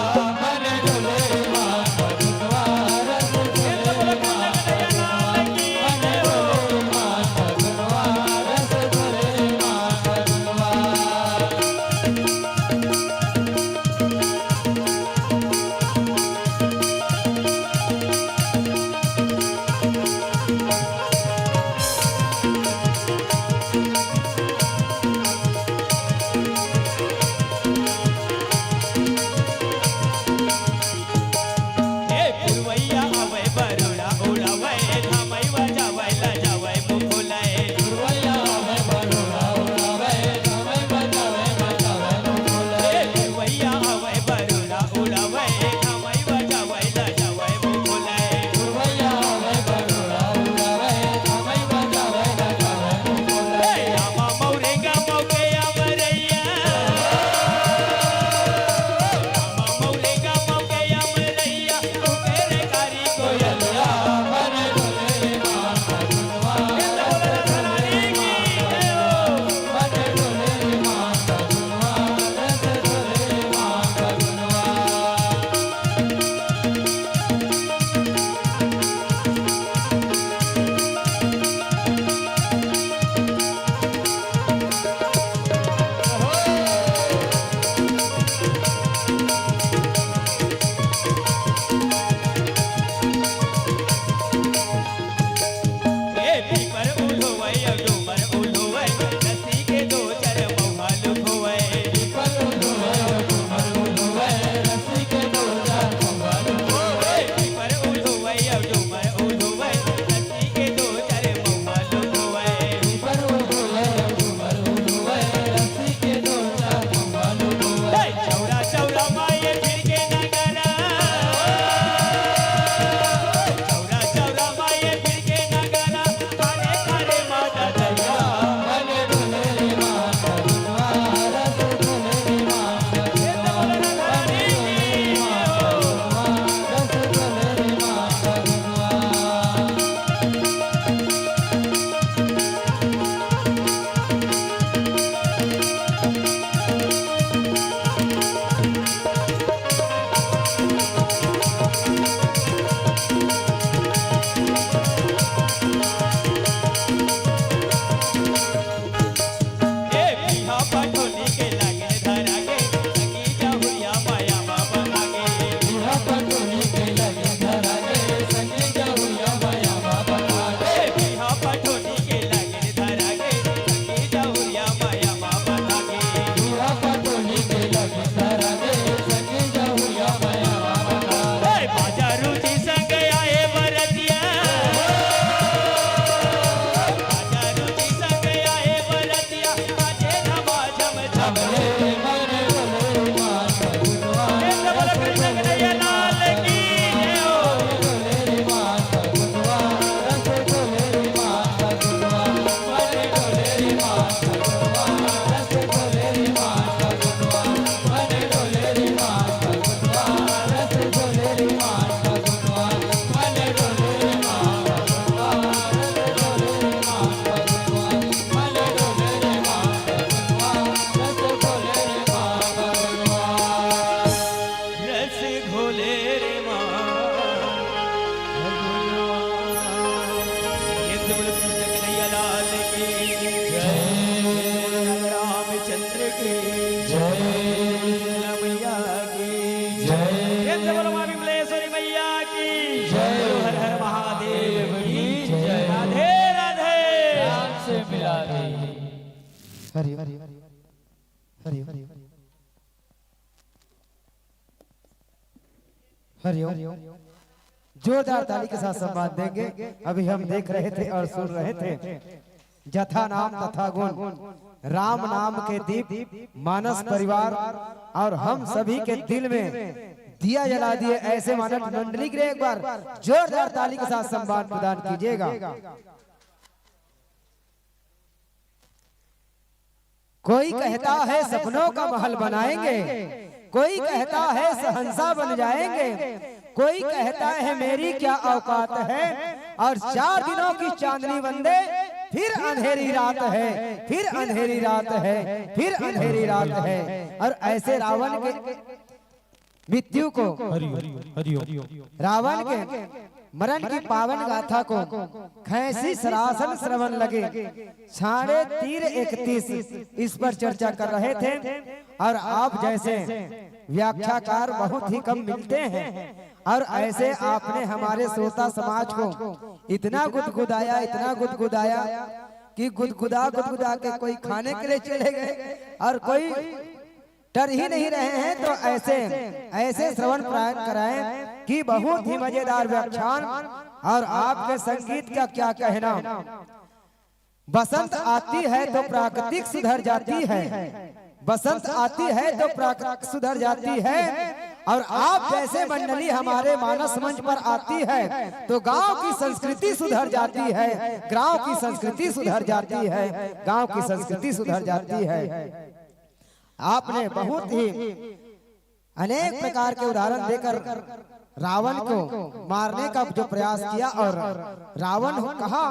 बोलो कृष्ण कन्हैया लाल की जय, रामचंद्र की जय, मैया की जय, बोलो माँ विमलेश्वरी मैया की जय, हर हर महादेव की जय, राधे राधे से मिला दे। हरि हरि हरि हरि हरिओम। जोरदार ताली के साथ सम्मान देंगे। अभी हम देख रहे थे और सुन रहे थे जथा नाम तथा गुण, राम नाम के दीप मानस परिवार और हम सभी के दिल में दिया जला दिए। ऐसे मानव मंडली के लिए एक बार जोरदार ताली के साथ सम्मान प्रदान कीजिएगा। कोई कहता है सपनों का महल बनाएंगे, कोई कहता है सहंसा बन जाएंगे, कोई कहता है मेरी क्या औकात है, और 4 दिनों की चांदनी वंदे फिर अंधेरी रात है, फिर अंधेरी रात है, फिर अंधेरी रात है। और ऐसे रावण के मृत्यु को, रावण के मरण की पावन गाथा को खैसी सरासन श्रवण लगे 31:30 इस पर चर्चा कर रहे थे। और आप जैसे व्याख्याकार बहुत ही कम मिलते हैं, और ऐसे आपने हमारे श्रोता समाज को इतना गुदगुदाया, इतना गुदगुदाया कि गुदगुदा के कोई खाने के लिए चले गए और कोई डर ही नहीं रहे हैं। तो ऐसे श्रवण कराएं कि बहुत ही मजेदार व्याख्यान। और आपके संगीत का क्या कहना, बसंत आती है तो प्राकृतिक सुधर जाती है, बसंत आती है तो प्राकृतिक सुधर जाती है। और आप जैसे मंडली हमारे मानस मंच पर आती है तो गांव की संस्कृति सुधर जाती है, गांव की संस्कृति सुधर जाती है, गांव की संस्कृति सुधर जाती है। आपने बहुत ही अनेक प्रकार के उदाहरण देकर रावण को मारने का जो प्रयास किया, और रावण कहा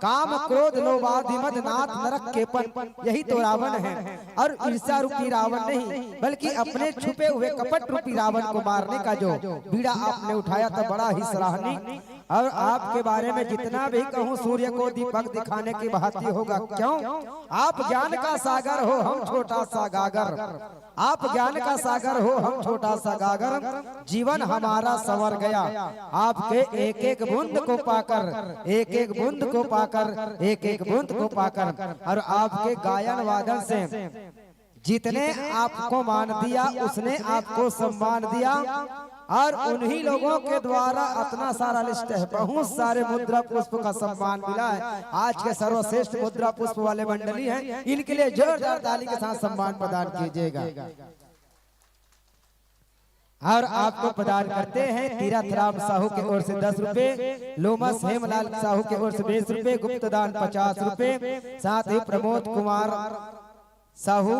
काम क्रोध लोभादि मद नाथ नरक केपन, यही तो रावण है। और ईर्ष्या रूपी रावण नहीं बल्कि अपने छुपे हुए कपट रूपी रावण को मारने का जो बीड़ा आपने उठाया था बड़ा ही सराहनीय। और आपके बारे में जितना भी कहूँ सूर्य को दीपक दिखाने की भांति होगा। क्यों? आप ज्ञान का सागर हो, हम छोटा सा गागर, आप ज्ञान का सागर हो, हम छोटा सा गागर, जीवन हमारा संवर गया आपके एक एक बूंद को पाकर, एक एक बूंद को पाकर, एक एक बूंद को पाकर। और आपके गायन वादन से जितने आपको मान दिया उसने आपको सम्मान दिया। और उन्हीं लोगों के द्वारा इतना सारा लिस्ट है, बहुत सारे मुद्रा पुष्प का सम्मान मिला है। आज के सर्वश्रेष्ठ मुद्रा पुष्प वाले मंडली हैं, इनके लिए जोरदार ताली के साथ सम्मान प्रदान कीजिएगा। और आपको प्रदान करते हैं तीरथ राम साहू की ओर से 10 रुपए, लोमस हेमलाल साहू की ओर से 20 रुपए, गुप्तदान 50 रुपए, साथ ही प्रमोद कुमार साहू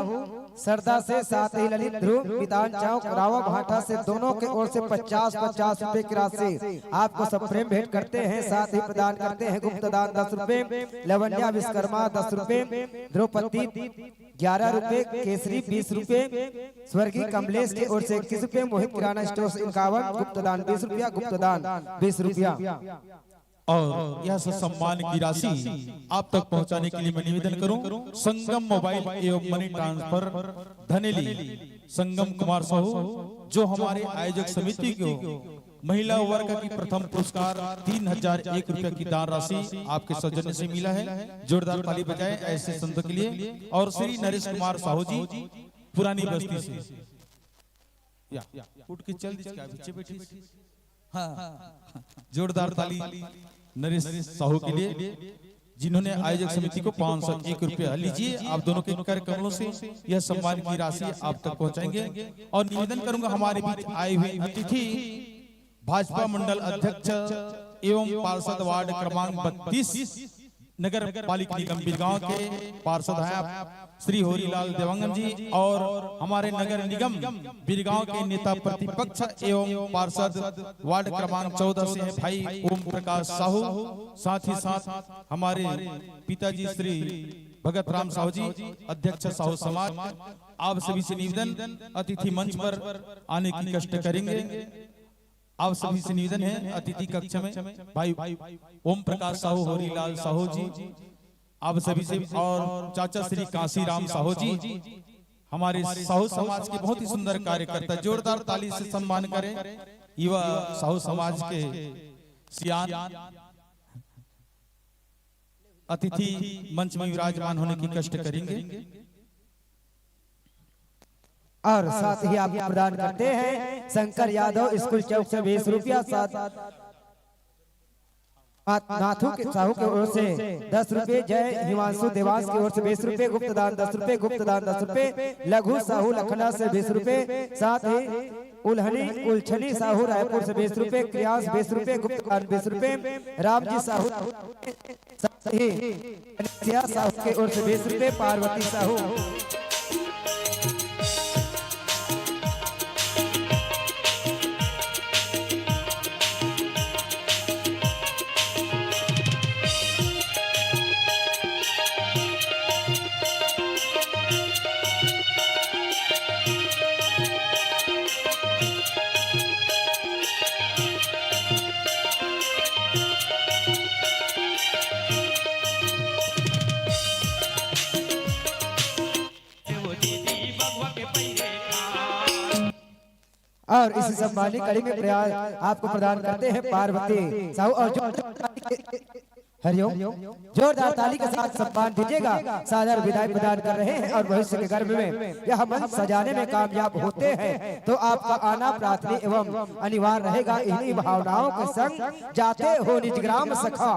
सरदा से, साथ ही ललित ध्रुव पितान चौक रावा भाटा से, दोनों के ओर से 50-50 रुपए की राशि आपको सब प्रेम भेंट करते हैं। साथ ही प्रदान करते हैं गुप्तदान 10 रुपए, लवन्या विश्वकर्मा 10 रुपए, द्रौपदी 11 रुपए, केसरी 20 रुपए, स्वर्गीय कमलेश की ओर से 21 रुपए, मोहित किराना स्टोर 51, गुप्तदान 20 रुपया, गुप्तदान 20 रुपया। और यह सम्मान की राशि आप तक पहुंचाने के लिए मैं निवेदन करूं, संगम मोबाइल एवं मनी ट्रांसफर धनेली संगम कुमार साहू, जो हमारे आयोजक समिति को महिला वर्ग की प्रथम पुरस्कार 3001 रुपए की दान राशि आपके सौजन्य से मिला है। जोरदार ताली बजाएं ऐसे संतों के लिए। और श्री नरेश कुमार साहू जी पुरानी बस्ती से, उठ के चल पीछे बैठी। हाँ, जोरदार ताली नरेश साहू के लिए, जिन्होंने आयोजक समिति को 501 रुपया। लीजिए, आप दोनों के कर कमलों से यह सम्मान की राशि आप तक पहुंचाएंगे। और निवेदन करूंगा हमारे बीच आए हुए अतिथि भाजपा मंडल अध्यक्ष एवं पार्षद वार्ड क्रमांक 32 नगर पालिका निगम बिरगांव के पार्षद हैं श्री होरीलाल देवांगन जी, और हमारे नगर निगम बिरगांव के नेता प्रतिपक्ष एवं पार्षद वार्ड क्रमांक 14 से हैं भाई ओम प्रकाश साहू। साथ ही साथ हमारे पिताजी श्री भगत राम साहू जी, अध्यक्ष साहू समाज। आप सभी से निवेदन, अतिथि मंच पर आने की कष्ट करेंगे। आप सभी से निवेदन है अतिथि कक्ष में भाई ओम प्रकाश साहू, होरीलाल साहू जी, आप सभी से, और चाचा श्री काशी राम साहू जी, हमारे साहू समाज के बहुत ही सुंदर कार्यकर्ता, जोरदार ताली से सम्मान करें। युवा साहू समाज के सियान अतिथि मंच में विराजमान होने की कष्ट करेंगे। और साथ ही आप प्रदान करते हैं शंकर यादव स्कूल चौक से 20 रुपया, साथ नाथू के साहू की ओर से 10 रुपए, जय हिमांशु देवास की ओर से 20 रुपए, गुप्तदान 10 रुपए, गुप्तदान 10 रुपए, लघु साहू लखना से 20 रुपए, साथ ही उलछनी साहू रायपुर से 20 रुपए, क्रियास 20 रुपए, गुप्तदान 20 रुपए, रामजी साहू, साथ ही साहू की ओर से 20 रुपए, पार्वती साहू। और इस सम्मानित कड़ी में प्रयास आपको प्रदान करते हैं पार्वती साहू। और हरिओम, जोरदार ताली के साथ सम्मान दीजिएगा। सादर विदाई प्रदान कर रहे हैं और भविष्य के गर्भ में यह मंच सजाने में कामयाब होते हैं तो आपका आना प्रार्थना एवं अनिवार्य रहेगा। इन्हीं भावनाओं के संग जाते हो निज ग्राम सखा,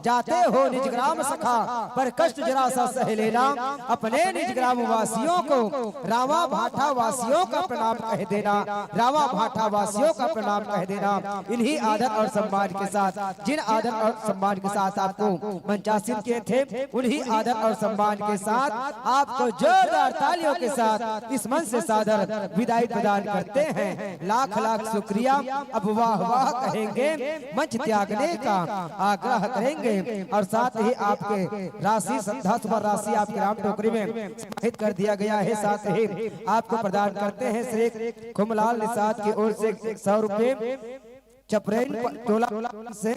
जाते हो निज ग्राम सखा, पर कष्ट जरा सा सह लेना, अपने निज ग्राम वासियों को रावा भाठा वासियों का प्रणाम कह देना, रावा भाठा वासियों का प्रणाम कह देना। इन्हीं आदर और सम्मान के साथ, जिन आदर और सम्मान के साथ आपको मंचासीन किए थे, उन्हीं आदर और सम्मान के साथ आपको जोरदार तालियों के साथ इस मंच से सादर विदाई प्रदान करते हैं। लाख लाख शुक्रिया। अब वाह वाह कहेंगे, मंच त्यागने का आग्रह करेंगे और साथ ही आपके राशि संधा सुपर राशि आपके राम टोकरी में समाहित कर दिया गया है। साथ ही आपको प्रदान करते हैं श्री खुमलाल निषाद की ओर से 100 रुपए, चपरेन टोला से